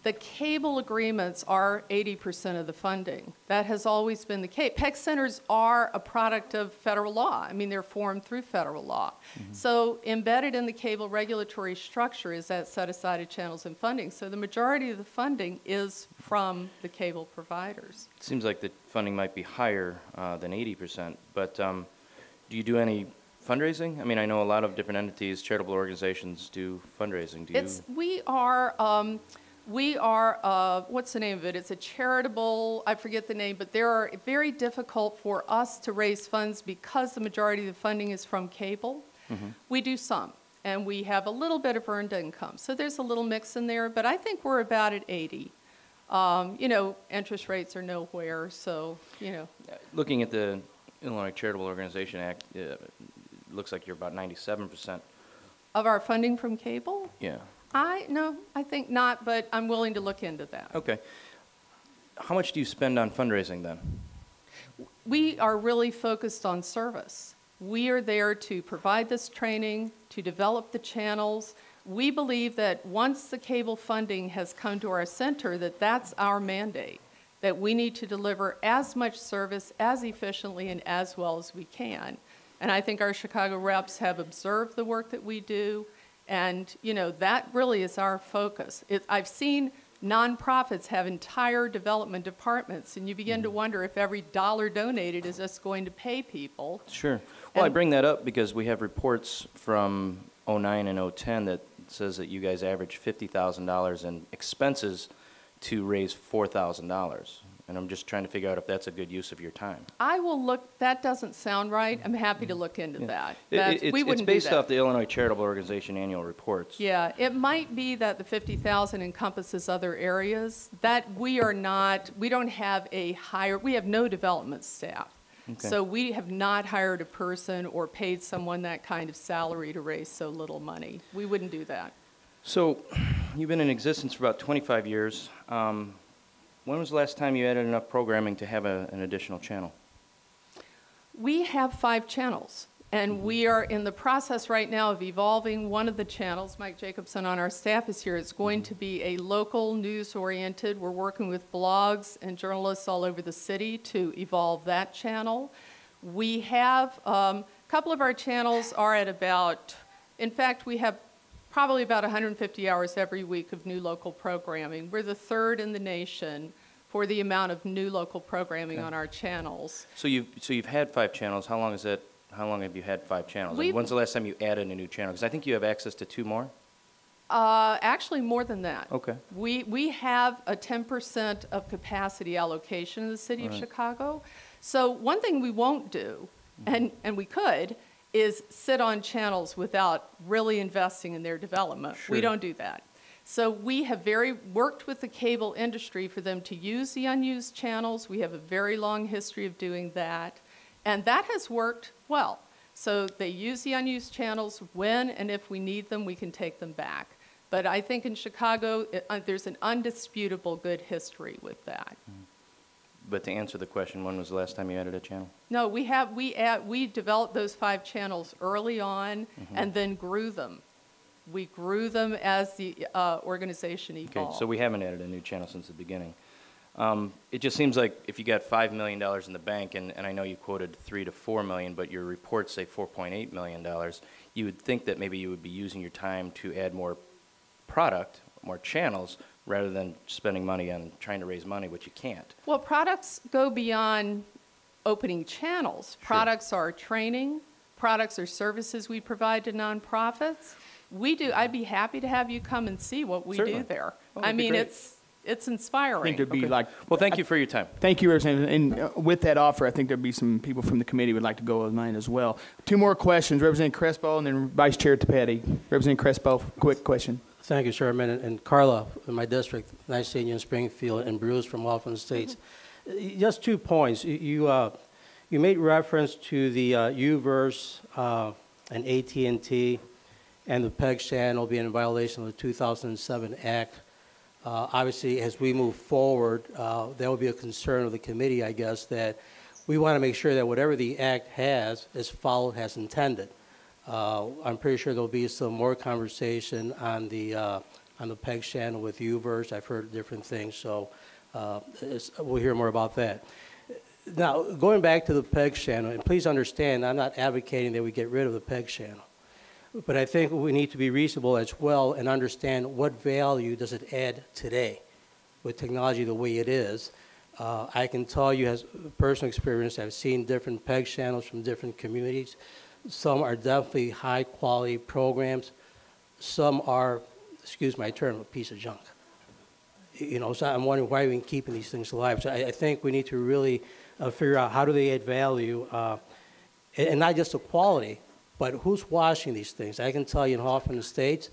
the cable agreements are 80% of the funding. That has always been the case. PEG centers are a product of federal law. I mean, they're formed through federal law. So embedded in the cable regulatory structure is that set aside of channels and funding. So the majority of the funding is from the cable providers. It seems like the funding might be higher than 80%, but do you do any fundraising? I mean, I know a lot of different entities, charitable organizations do fundraising. Do you? We are, what's the name of it? It's a charitable, I forget the name, but there are very difficult for us to raise funds because the majority of the funding is from cable. We do some, and we have a little bit of earned income. So there's a little mix in there, but I think we're about at 80. You know, interest rates are nowhere, so, you know. Looking at the Illinois Charitable Organization Act, it looks like you're about 97%. Of our funding from cable? Yeah. No, I think not, but I'm willing to look into that. Okay. How much do you spend on fundraising then? We are really focused on service. We are there to provide this training, to develop the channels. We believe that once the cable funding has come to our center, that that's our mandate, that we need to deliver as much service as efficiently and as well as we can. And I think our Chicago reps have observed the work that we do. And, you know, that really is our focus. I've seen Nonprofits have entire development departments, and you begin to wonder if every dollar donated is just going to pay people. Sure. Well, I bring that up because we have reports from '09 and '10 that says that you guys average $50,000 in expenses to raise $4,000. And I'm just trying to figure out if that's a good use of your time. I will look, that doesn't sound right. I'm happy to look into that. It's wouldn't based do that. off the Illinois Charitable Organization annual reports. Yeah, it might be that the 50,000 encompasses other areas. That we don't have we have no development staff. Okay. So we have not hired a person or paid someone that kind of salary to raise so little money. We wouldn't do that. So you've been in existence for about 25 years. When was the last time you added enough programming to have an additional channel? We have 5 channels, and we are in the process right now of evolving one of the channels. Mike Jacobson on our staff is here. It's going to be a local news-oriented. We're working with blogs and journalists all over the city to evolve that channel. We have a couple of our channels are at about, in fact, we have probably about 150 hours every week of new local programming. We're the 3rd in the nation for the amount of new local programming on our channels. So you've had 5 channels. How long have you had 5 channels? And when's the last time you added a new channel? Because I think you have access to 2 more. Actually, more than that. Okay. We have a 10% of capacity allocation in the city of Chicago. So one thing we won't do, and we could, is sit on channels without really investing in their development. Sure. We don't do that. So we have worked with the cable industry for them to use the unused channels. We have a very long history of doing that, and that has worked well. So they use the unused channels. When and if we need them, we can take them back. But I think in Chicago, there's an undisputable good history with that. But to answer the question, when was the last time you added a channel? No, we developed those 5 channels early on and then grew them. We grew them as the organization evolved. Okay, so we haven't added a new channel since the beginning. It just seems like if you got $5 million in the bank, and I know you quoted $3 to $4 million, but your reports say $4.8 million, you would think that maybe you would be using your time to add more product, more channels, rather than spending money on trying to raise money, which you can't. Well, products go beyond opening channels. Sure. Products are training. Products are services we provide to nonprofits. I'd be happy to have you come and see what we Certainly. do there. Oh, I that'd be mean, great. it's inspiring. I think there'd be Well, thank you for your time. Thank you, Representative. And with that offer, I think there'd be some people from the committee would like to go online as well. 2 more questions, Representative Crespo and then Vice Chair Tepetti. Representative Crespo, quick question. Thank you, Chairman. And Carla, in my district, nice seeing you in Springfield, and Bruce from Washington Estates. Just 2 points. You made reference to the UVerse and AT&T and the PEG channel being in violation of the 2007 Act. Obviously, as we move forward, that will be a concern of the committee, I guess, that we want to make sure that whatever the Act has is followed as intended. I'm pretty sure there'll be some more conversation on the PEG channel with UVerse. I've heard different things, so we'll hear more about that. Now, going back to the PEG channel, and please understand, I'm not advocating that we get rid of the PEG channel, but I think we need to be reasonable as well and understand what value does it add today with technology the way it is. I can tell you, as personal experience, I've seen different PEG channels from different communities. Some are definitely high-quality programs. Some are, excuse my term, a piece of junk. You know, so I'm wondering why we're keeping these things alive. So I think we need to really figure out how do they add value, and not just the quality, but who's watching these things. I can tell you in Hoffman Estates,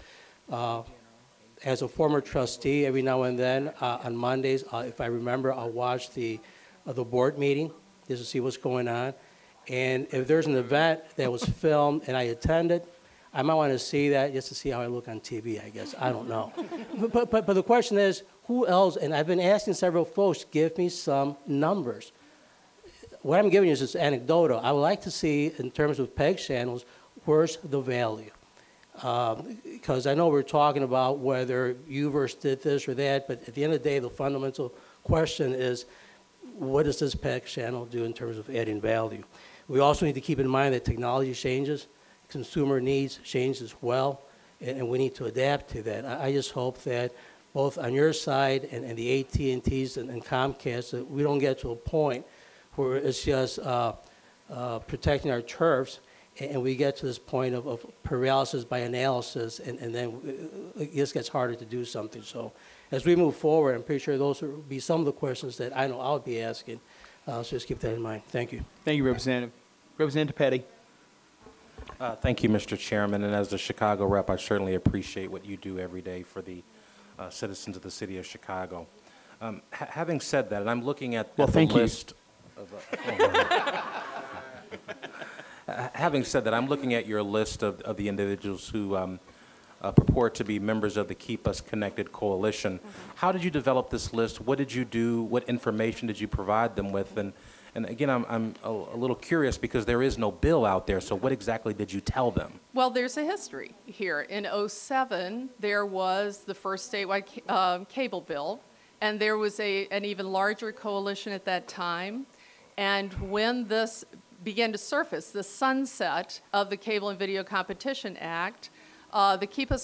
as a former trustee, every now and then on Mondays, if I remember, I'll watch the board meeting just to see what's going on. And if there's an event that was filmed and I attended, I might want to see that just to see how I look on TV, I guess. I don't know. But the question is, who else? And I've been asking several folks, give me some numbers. What I'm giving you is just anecdotal. I would like to see, in terms of PEG channels, where's the value? Because I know we're talking about whether UVerse did this or that, but at the end of the day, the fundamental question is, what does this PEG channel do in terms of adding value? We also need to keep in mind that technology changes, consumer needs change as well, and we need to adapt to that. I just hope that both on your side and the AT&Ts and Comcast, that we don't get to a point where it's just protecting our turfs, and we get to this point of paralysis by analysis, and then it just gets harder to do something. So as we move forward, I'm pretty sure those will be some of the questions that I know I'll be asking. So just keep that in mind. Thank you. Thank you, Representative. Representative Petty. Thank you, Mr. Chairman. And as the Chicago rep, I certainly appreciate what you do every day for the citizens of the city of Chicago. Having said that, and I'm looking at the list of having said that, I'm looking at your list of the individuals who purport to be members of the Keep Us Connected Coalition. How did you develop this list? What did you do? What information did you provide them with? And again, I'm a little curious because there is no bill out there, so what exactly did you tell them? Well, there's a history here. In '07, there was the first statewide cable bill, and there was an even larger coalition at that time. And when this began to surface, the sunset of the Cable and Video Competition Act, the Keep Us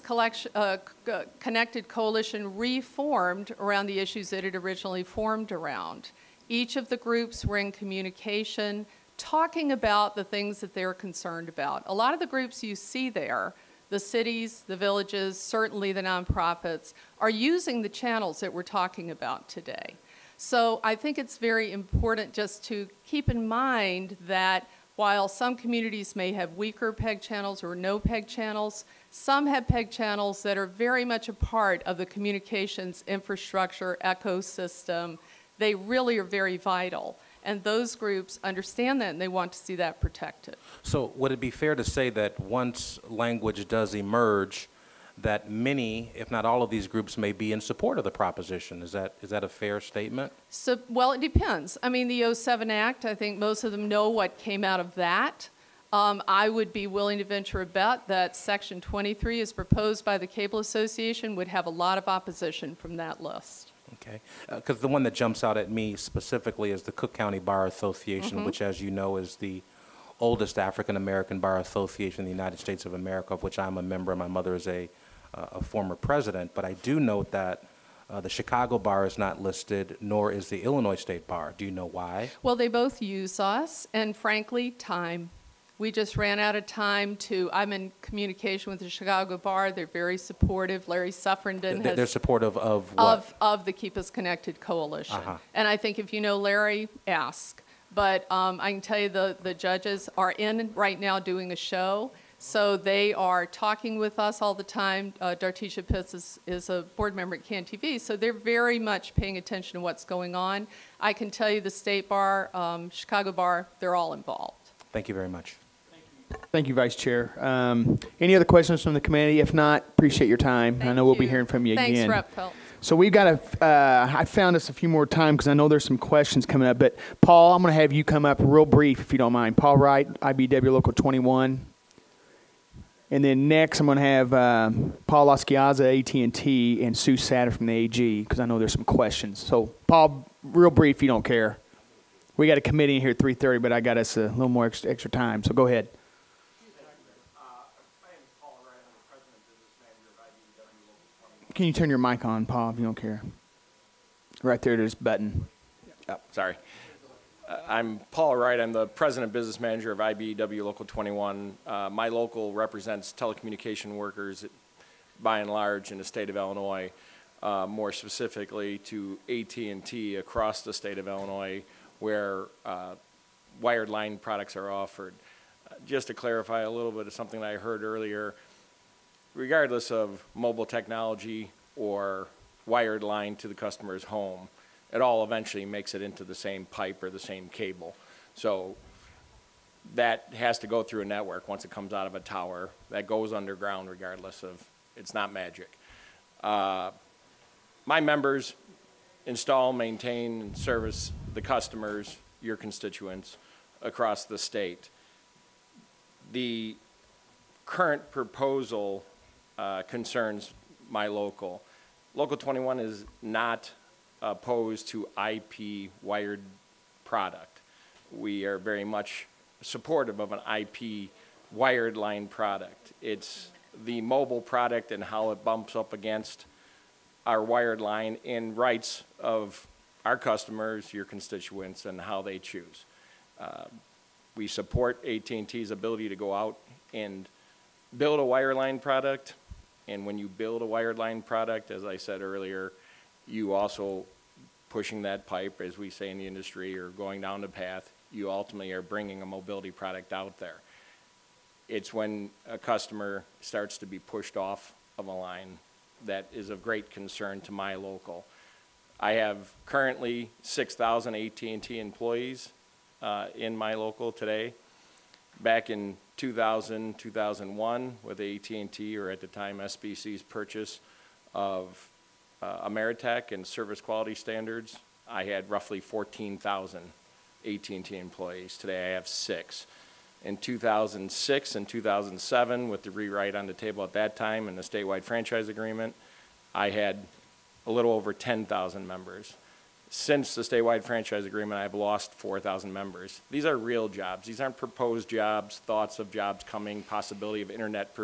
Connected Coalition reformed around the issues that it originally formed around. Each of the groups were in communication, talking about the things that they're concerned about. A lot of the groups you see there, the cities, the villages, certainly the nonprofits, are using the channels that we're talking about today. So I think it's very important just to keep in mind that while some communities may have weaker PEG channels or no PEG channels, some have PEG channels that are very much a part of the communications infrastructure ecosystem. They really are very vital, and those groups understand that and they want to see that protected. So would it be fair to say that once language does emerge, that many, if not all of these groups may be in support of the proposition? Is that a fair statement? So, well, it depends. I mean, the '07 Act, I think most of them know what came out of that. I would be willing to venture a bet that Section 23, as proposed by the Cable Association, would have a lot of opposition from that list. Okay, because the one that jumps out at me specifically is the Cook County Bar Association, which, as you know, is the oldest African-American bar association in the United States of America, of which I'm a member. My mother is a former president. But I do note that the Chicago Bar is not listed, nor is the Illinois State Bar. Do you know why? Well, they both use us, and frankly, time. We just ran out of time I'm in communication with the Chicago Bar. They're very supportive. Larry Suffrenden has... They're supportive of what? Of the Keep Us Connected Coalition. And I think if you know Larry, ask. But I can tell you the judges are in right now doing a show. So they are talking with us all the time. Dartisha Pitts is a board member at CAN TV. So they're very much paying attention to what's going on. I can tell you the State Bar, Chicago Bar, they're all involved. Thank you very much. Thank you, Vice Chair. Any other questions from the committee? If not, appreciate your time. I know we'll be hearing from you again. Thanks, Rep. Phelps. So we've got I found us a few more time because I know there's some questions coming up. But Paul, I'm going to have you come up real brief if you don't mind. Paul Wright, IBW Local 21. And then next I'm going to have Paul Lasciaza, AT&T, and Sue Satter from the AG because I know there's some questions. So Paul, real brief if you don't care. We got a committee in here at 3:30, but I got us a little more extra time. So go ahead. Can you turn your mic on, Paul, if you don't care? Right there, there's a button. Oh, sorry. I'm Paul Wright. I'm the President Business Manager of IBEW Local 21. My local represents telecommunication workers by and large in the state of Illinois, more specifically to AT&T across the state of Illinois, where wired line products are offered. Just to clarify a little bit of something that I heard earlier, regardless of mobile technology or wired line to the customer's home, it all eventually makes it into the same pipe or the same cable. So that has to go through a network once it comes out of a tower. That goes underground regardless of, it's not magic. My members install, maintain, and service the customers, your constituents, across the state. The current proposal concerns my local. Local 21 is not opposed to IP wired product. We are very much supportive of an IP wired line product. It's the mobile product and how it bumps up against our wired line in rights of our customers, your constituents, and how they choose. We support AT&T's ability to go out and build a wireline product. And when you build a wireline product, as I said earlier, you also pushing that pipe, as we say in the industry, or going down the path, you ultimately are bringing a mobility product out there. It's when a customer starts to be pushed off of a line that is of great concern to my local. I have currently 6,000 AT&T employees in my local today. Back in 2000, 2001, with AT&T, or at the time SBC's purchase of Ameritech and service quality standards, I had roughly 14,000 AT&T employees. Today I have 6. In 2006 and 2007, with the rewrite on the table at that time and the statewide franchise agreement, I had a little over 10,000 members. Since the statewide franchise agreement, I've lost 4,000 members. These are real jobs. These aren't proposed jobs, thoughts of jobs coming, possibility of internet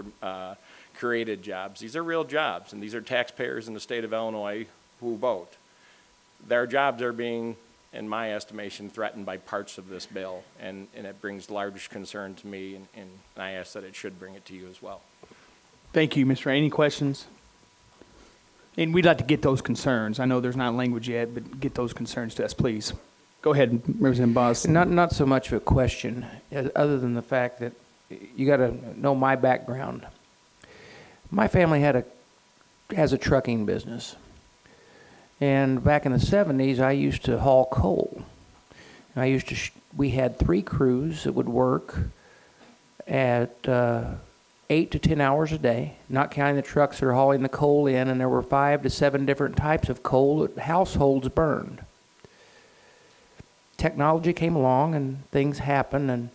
created jobs. These are real jobs, and these are taxpayers in the state of Illinois who vote. Their jobs are being, in my estimation, threatened by parts of this bill, and it brings large concern to me, and I ask that it should bring it to you as well. Thank you, Mr. Ray. Any questions? And we'd like to get those concerns. I know there's not language yet, but get those concerns to us, please. Go ahead, Representative Boss. Not so much of a question, other than the fact that you got to know my background. My family has a trucking business. And back in the 70s, I used to haul coal. We had 3 crews that would work at 8 to 10 hours a day, not counting the trucks that are hauling the coal in, and there were 5 to 7 different types of coal that households burned. Technology came along and things happened, and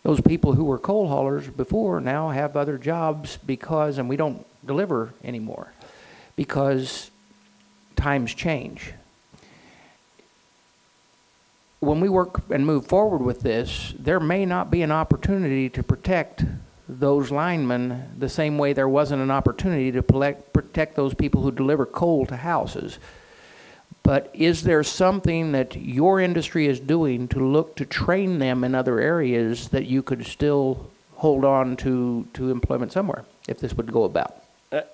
those people who were coal haulers before now have other jobs because, and we don't deliver anymore, because times change. When we work and move forward with this, there may not be an opportunity to protect those linemen the same way there wasn't an opportunity to protect those people who deliver coal to houses. But is there something that your industry is doing to look to train them in other areas that you could still hold on to employment somewhere, if this would go about?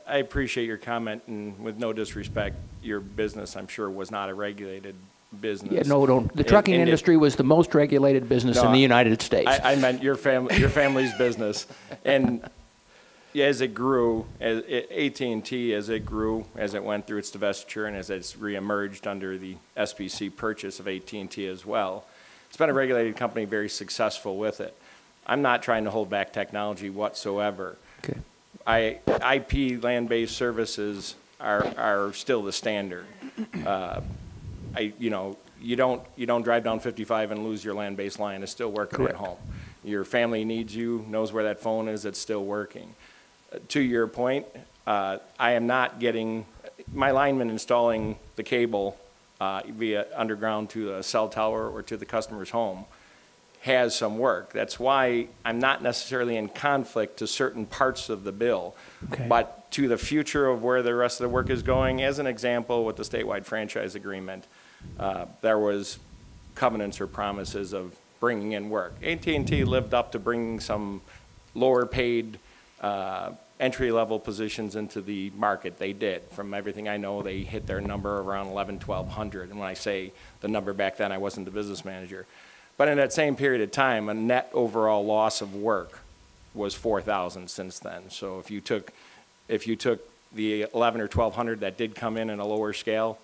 I appreciate your comment, and with no disrespect, your business, I'm sure, was not a regulated business. Yeah, no. The trucking industry was the most regulated business in the United States. I meant your family's business, and as it grew, AT&T, as it grew, as it went through its divestiture, and as it's reemerged under the SBC purchase of AT&T as well, it's been a regulated company, very successful with it. I'm not trying to hold back technology whatsoever. Okay. IP land-based services are still the standard. You don't drive down 55 and lose your land-based line. It's still working at home. Your family needs you, knows where that phone is. It's still working. To your point, I am not getting my lineman installing the cable via underground to a cell tower or to the customer's home has some work. That's why I'm not necessarily in conflict to certain parts of the bill. Okay. But to the future of where the rest of the work is going, as an example, with the statewide franchise agreement, there was covenants or promises of bringing in work. AT&T lived up to bringing some lower paid entry-level positions into the market. They did. From everything I know, they hit their number around 1,100. And when I say the number back then, I wasn't the business manager. But in that same period of time, a net overall loss of work was 4,000 since then. So if you took the 11 or 1,200 that did come in a lower scale,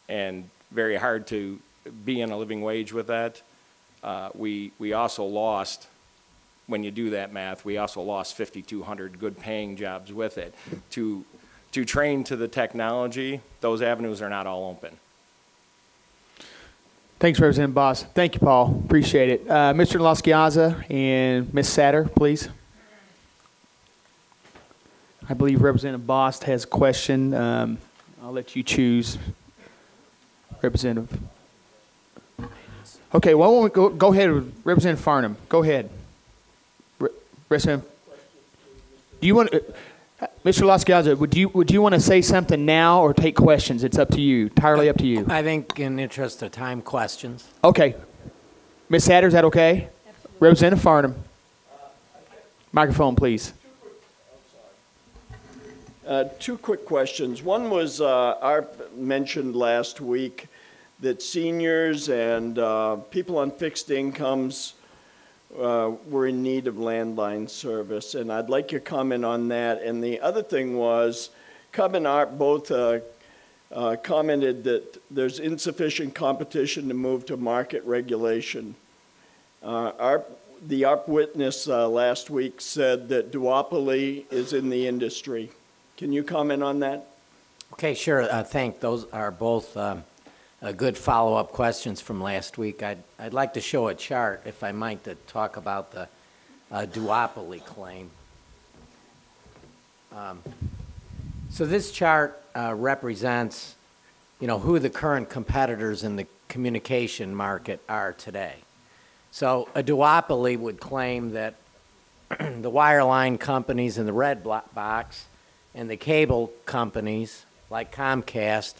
and very hard to be in a living wage with that, we also lost, when you do that math, we also lost 5,200 good paying jobs with it. To train to the technology, those avenues are not all open. Thanks, Representative Boss. Thank you, Paul. Appreciate it. Mr. Lasciaza and Ms. Satter, please. I believe Representative Boss has a question. I'll let you choose, Representative. Okay, well, why don't we go ahead with Representative Farnham. Go ahead. Representative, do you want to, Mr. Lasciaza, would you want to say something now or take questions? It's up to you. Entirely up to you. I think in the interest of time, questions. Okay. Ms. Satter, is that okay? Absolutely. Representative Farnham. Microphone, please. Two quick questions. One was, Art mentioned last week that seniors and people on fixed incomes were in need of landline service, and I'd like your comment on that. And the other thing was, Cub and Art both commented that there's insufficient competition to move to market regulation. The ARP witness last week said that duopoly is in the industry. Can you comment on that? Okay, sure. Those are both good follow-up questions from last week. I'd like to show a chart, if I might, to talk about the duopoly claim. So this chart represents, who the current competitors in the communication market are today. So a duopoly would claim that the wireline companies in the red box and the cable companies like Comcast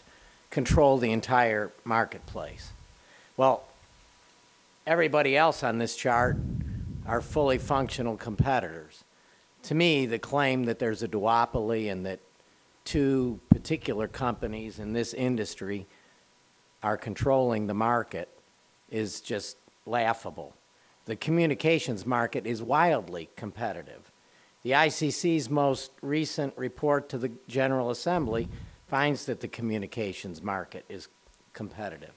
control the entire marketplace. Well, everybody else on this chart are fully functional competitors. To me, the claim that there's a duopoly and that two particular companies in this industry are controlling the market is just laughable. The communications market is wildly competitive. The ICC's most recent report to the General Assembly finds that the communications market is competitive.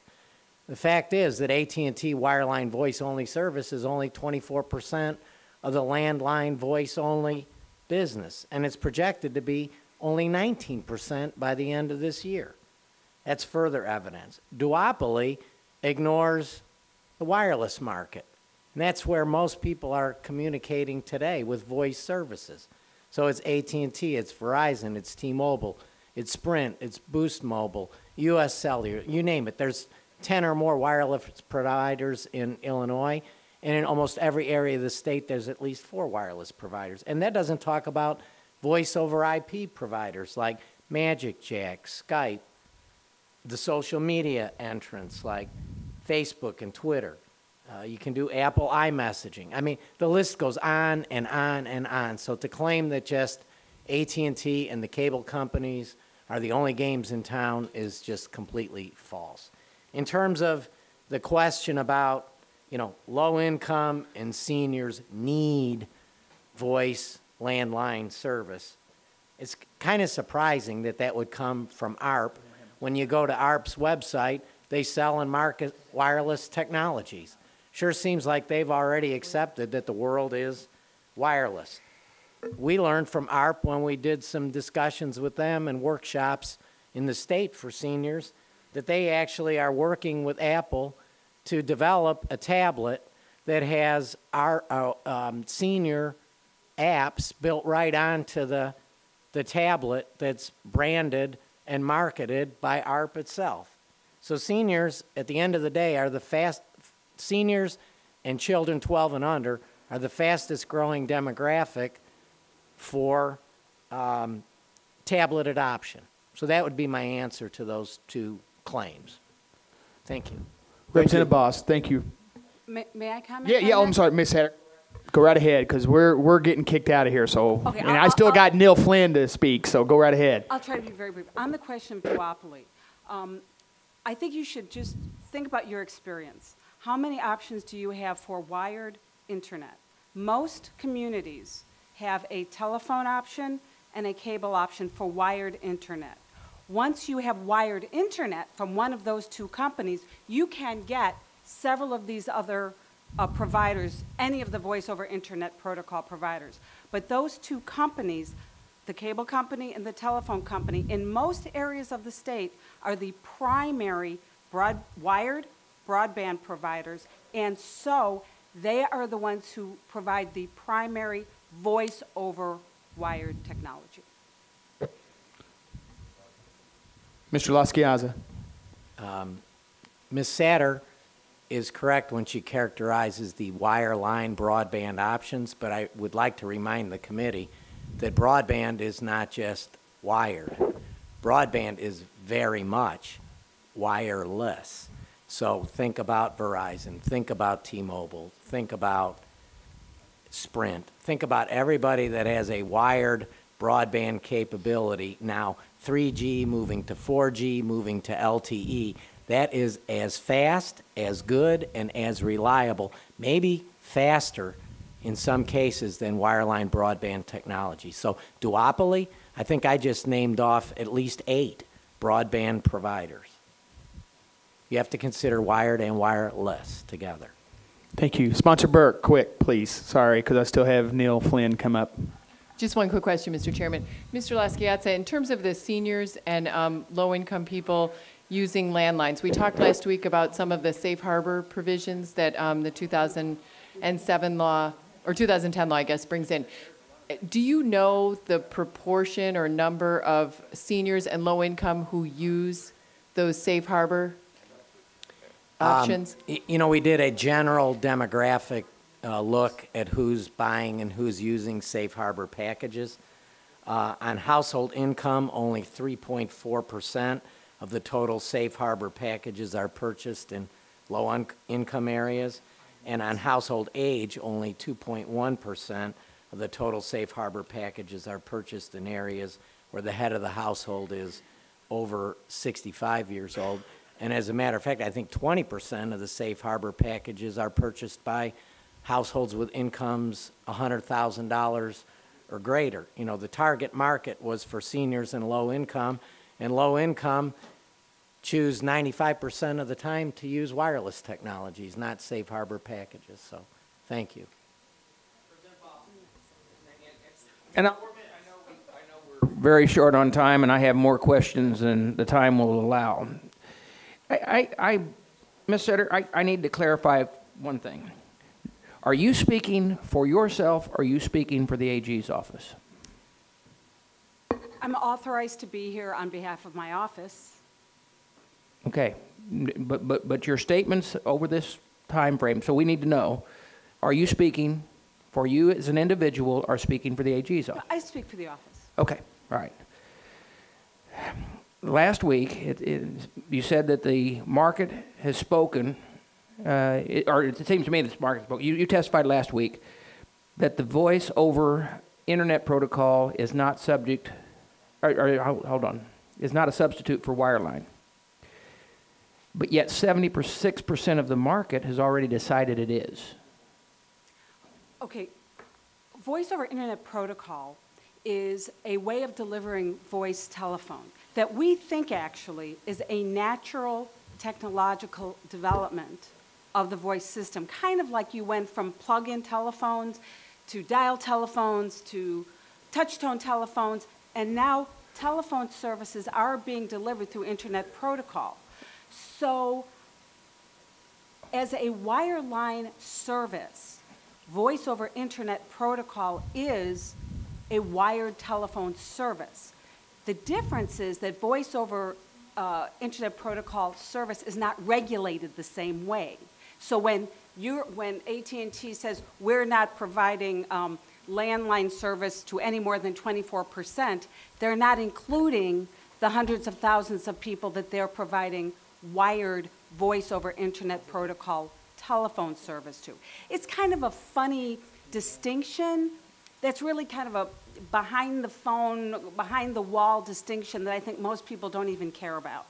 The fact is that AT&T wireline voice-only service is only 24% of the landline voice-only business, and it's projected to be only 19% by the end of this year. That's further evidence. Duopoly ignores the wireless market, and that's where most people are communicating today with voice services. So it's AT&T, it's Verizon, it's T-Mobile, it's Sprint, it's Boost Mobile, US Cellular, you name it. There's 10 or more wireless providers in Illinois, and in almost every area of the state there's at least 4 wireless providers. And that doesn't talk about voice over IP providers like Magic Jack, Skype, the social media entrants like Facebook and Twitter. You can do Apple iMessaging. I mean, the list goes on and on and on. So to claim that just AT&T and the cable companies are the only games in town is just completely false. In terms of the question about, low income and seniors need voice landline service, it's kind of surprising that that would come from ARP. When you go to ARP's website, they sell and market wireless technologies. Sure seems like they've already accepted that the world is wireless. We learned from ARP when we did some discussions with them and workshops in the state for seniors that they actually are working with Apple to develop a tablet that has our senior apps built right onto the tablet that's branded and marketed by ARP itself. So seniors, at the end of the day, are seniors and children 12 and under are the fastest growing demographic for tablet adoption. So that would be my answer to those two claims. Thank you. Representative Boss, thank you. May I comment? Yeah. I'm sorry, Ms. Hatter. Go right ahead, because we're getting kicked out of here. So, okay, and I still got Neil Flynn to speak. So go right ahead. I'll try to be very brief. On the question of duopoly, I think you should just think about your experience. How many options do you have for wired internet? Most communities have a telephone option and a cable option for wired internet. Once you have wired internet from one of those two companies, you can get several of these other providers, any of the voice over internet protocol providers. But those two companies, the cable company and the telephone company, in most areas of the state are the primary wired broadband providers, and so they are the ones who provide the primary voice over wired technology. Mr. Lasciaza. Ms. Satter is correct when she characterizes the wireline broadband options, but I would like to remind the committee that broadband is not just wired. Broadband is very much wireless. So think about Verizon, think about T-Mobile, think about Sprint, think about everybody that has a wired broadband capability. Now 3G moving to 4G, moving to LTE, that is as fast, as good, and as reliable, maybe faster in some cases than wireline broadband technology. So duopoly, I think I just named off at least 8 broadband providers. You have to consider wired and wireless together. Thank you. Sponsor Burke, quick, please. Sorry, because I still have Neil Flynn come up. Just one quick question, Mr. Chairman. Mr. Laschiazza, in terms of the seniors and low-income people using landlines, we talked last week about some of the safe harbor provisions that the 2007 law, or 2010 law, I guess, brings in. Do you know the proportion or number of seniors and low-income who use those safe harbor options? You know, we did a general demographic look at who's buying and who's using safe harbor packages. On household income, only 3.4% of the total safe harbor packages are purchased in low-income areas. And on household age, only 2.1% of the total safe harbor packages are purchased in areas where the head of the household is over 65 years old. And as a matter of fact, I think 20% of the safe harbor packages are purchased by households with incomes $100,000 or greater. You know, the target market was for seniors and low income choose 95% of the time to use wireless technologies, not safe harbor packages. So, thank you. And I know we're very short on time, and I have more questions than the time will allow. Ms. Setter, I need to clarify one thing. Are you speaking for yourself, or are you speaking for the AG's office? I'm authorized to be here on behalf of my office. Okay, but your statements over this time frame, so we need to know, are you speaking for you as an individual or speaking for the AG's office? I speak for the office. Okay, all right. Last week, you said that the market has spoken, or it seems to me that the market spoke. You testified last week that the voice over internet protocol is not subject, hold on, is not a substitute for wireline. But yet 76% of the market has already decided it is. Okay, voice over internet protocol is a way of delivering voice telephone that we think actually is a natural technological development of the voice system, kind of like you went from plug-in telephones to dial telephones to touch-tone telephones, and now telephone services are being delivered through internet protocol. So as a wireline service, voice over internet protocol is a wired telephone service. The difference is that voice over internet protocol service is not regulated the same way. So when AT&T says we're not providing landline service to any more than 24%, they're not including the hundreds of thousands of people that they're providing wired voice over internet protocol telephone service to. It's kind of a funny distinction that's really kind of a behind the phone, behind the wall distinction that I think most people don't even care about.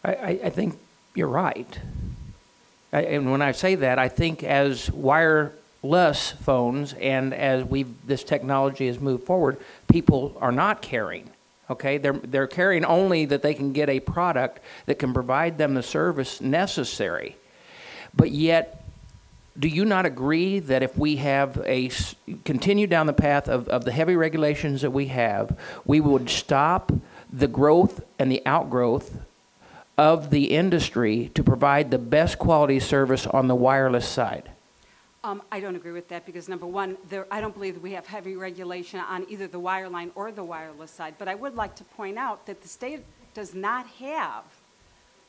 I think you're right. And when I say that, I think as wireless phones and as this technology has moved forward, people are not caring. Okay, they're caring only that they can get a product that can provide them the service necessary. But yet, do you not agree that if we have continue down the path of the heavy regulations that we have, we would stop the growth and the outgrowth of the industry to provide the best quality service on the wireless side? I don't agree with that because, number one, I don't believe that we have heavy regulation on either the wireline or the wireless side. But I would like to point out that the state does not have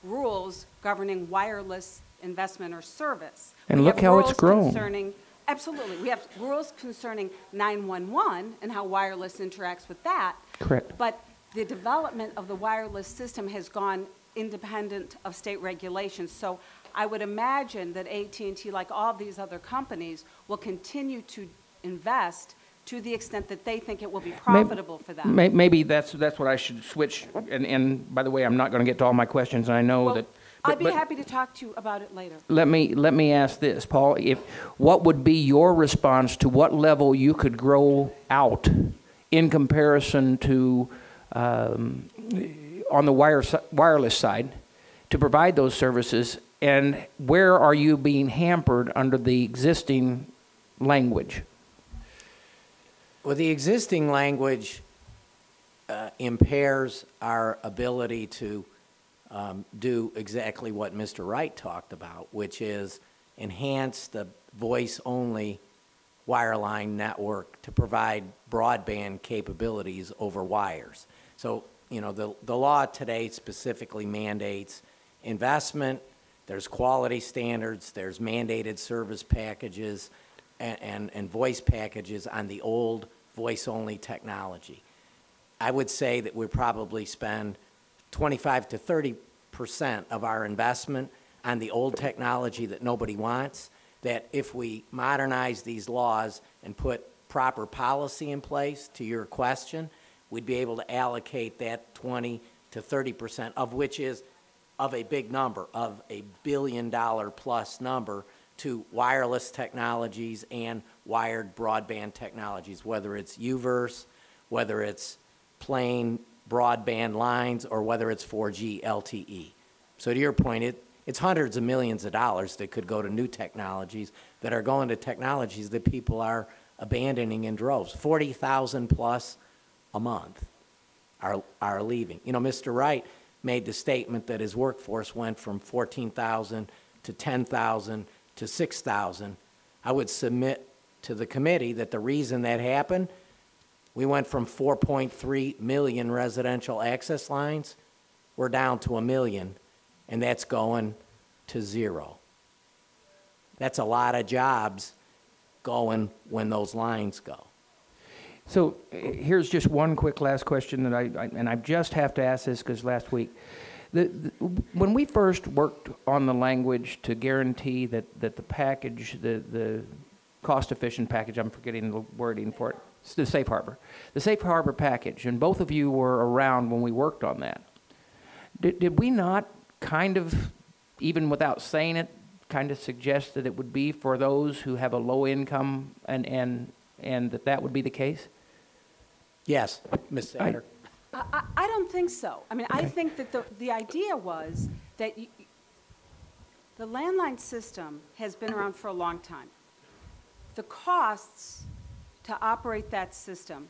rules governing wireless investment or service. And look how it's grown. Concerning Absolutely. We have rules concerning 911 and how wireless interacts with that. Correct. But the development of the wireless system has gone independent of state regulations. So I would imagine that AT&T, like all these other companies, will continue to invest to the extent that they think it will be profitable for them. Maybe that's what I should switch. And by the way, I'm not going to get to all my questions, and I know that. I'd be happy to talk to you about it later. Let me ask this, Paul. What would be your response to what level you could grow out in comparison to on the wireless side to provide those services, and where are you being hampered under the existing language? Well, the existing language impairs our ability to do exactly what Mr. Wright talked about, which is enhance the voice-only wireline network to provide broadband capabilities over wires. So, you know, the law today specifically mandates investment, there's quality standards, there's mandated service packages, and voice packages on the old voice-only technology. I would say that we probably spend 25 to 30% of our investment on the old technology that nobody wants, that if we modernize these laws and put proper policy in place, to your question, we'd be able to allocate that 20 to 30%, of which is of a big number, of a $1 billion plus number, to wireless technologies and wired broadband technologies, whether it's UVerse, whether it's plain broadband lines, or whether it's 4G LTE. So to your point, it's hundreds of millions of dollars that could go to new technologies that are going to technologies that people are abandoning in droves. 40,000 plus a month are leaving. You know, Mr. Wright made the statement that his workforce went from 14,000 to 10,000 to 6,000. I would submit to the committee that the reason that happened, we went from 4.3 million residential access lines, we're down to 1 million, and that's going to 0. That's a lot of jobs going when those lines go. So here's just one quick last question that I just have to ask this because last week, when we first worked on the language to guarantee that the package, the cost-efficient package, I'm forgetting the wording for it, it's the safe harbor package, and both of you were around when we worked on that. Did we not kind of, even without saying it, kind of suggest that it would be for those who have a low income and that would be the case? Yes, Ms. Satter. I don't think so. I mean, okay. I think that the idea was that the landline system has been around for a long time. The costs to operate that system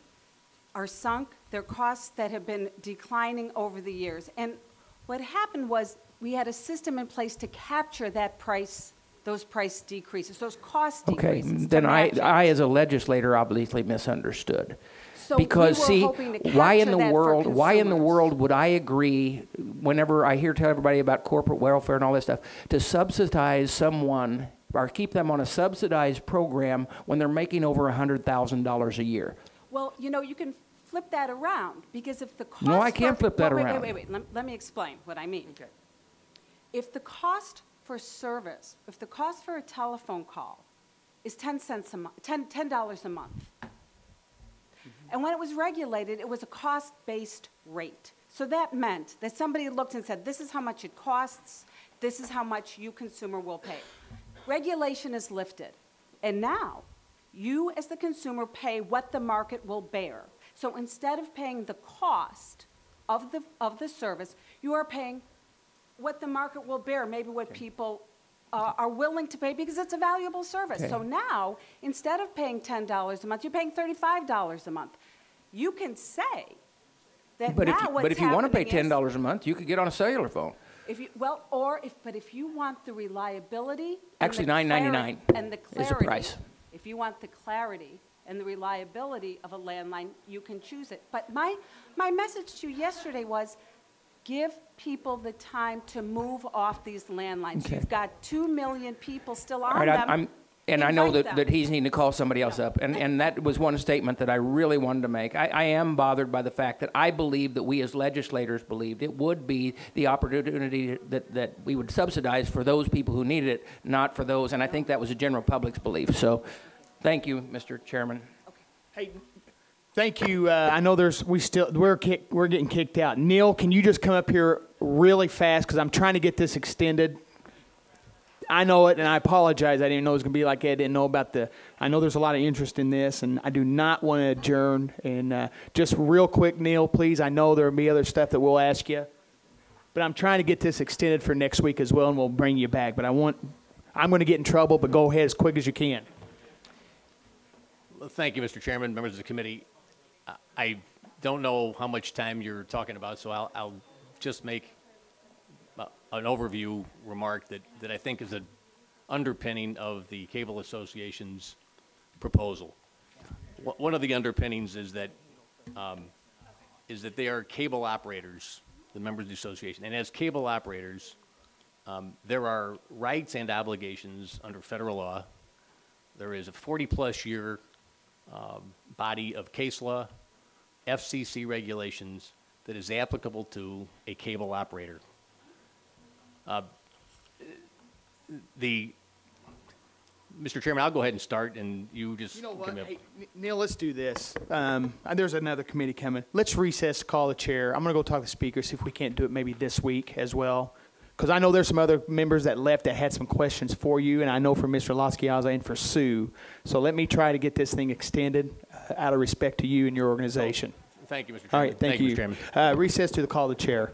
are sunk. They're costs that have been declining over the years. And what happened was we had a system in place to capture that price, those price decreases, those cost decreases. Okay, then I as a legislator obviously misunderstood. So because we were see, why in the world would I agree, whenever I tell everybody about corporate welfare and all this stuff, to subsidize someone or keep them on a subsidized program when they're making over $100,000 a year? Well, you know, you can flip that around, because if the cost... No, I can't flip that around. Wait. Let me explain what I mean. Okay. If the cost for service, if the cost for a telephone call is 10 cents a month, $10 a month, and when it was regulated, it was a cost-based rate. So that meant that somebody looked and said, this is how much it costs, this is how much you, consumer, will pay. Regulation is lifted, and now you, as the consumer, pay what the market will bear. So instead of paying the cost of the service, you are paying what the market will bear, maybe what people are willing to pay, because it's a valuable service. Okay. So now, instead of paying $10 a month, you're paying $35 a month. You can say that but now but if you want to pay $10 a month, you could get on a cellular phone. If you, but if you want the reliability, actually $9.99 and the clarity, is the price. If you want the clarity and the reliability of a landline, you can choose it. But my message to you yesterday was, give people the time to move off these landlines. Okay. You've got 2 million people still on them. And I know Invite that, them. that he's needing to call somebody else up. And that was one statement that I really wanted to make. I am bothered by the fact that I believe that we as legislators believed it would be the opportunity that we would subsidize for those people who needed it, not for those. And I think that was the general public's belief. So thank you, Mr. Chairman. Hey, thank you. I know we're getting kicked out. Neil, can you just come up here really fast because I'm trying to get this extended. I know it, and I apologize. I didn't know it was going to be like that. I didn't know about I know there's a lot of interest in this, and I do not want to adjourn. And just real quick, Neil, please. I know there will be other stuff that we'll ask you, but I'm trying to get this extended for next week as well, and we'll bring you back. But I'm going to get in trouble, but go ahead as quick as you can. Well, thank you, Mr. Chairman, members of the committee. I don't know how much time you're talking about, so I'll just make an overview remark that I think is an underpinning of the Cable Association's proposal. One of the underpinnings is that they are cable operators, the members of the association, and as cable operators, there are rights and obligations under federal law. There is a 40-plus year body of case law, FCC regulations that is applicable to a cable operator. Mr. Chairman, I'll go ahead and start, and you just. You know what? Hey, Neil, let's do this. There's another committee coming. Let's recess, call the chair. I'm going to go talk to the speaker, see if we can't do it maybe this week as well. Because I know there's some other members that left that had some questions for you, and I know for Mr. Laskiaza and for Sue. So let me try to get this thing extended out of respect to you and your organization. Thank you, Mr. Chairman. All right, thank you. Mr. Chairman. Recess to the call of the chair.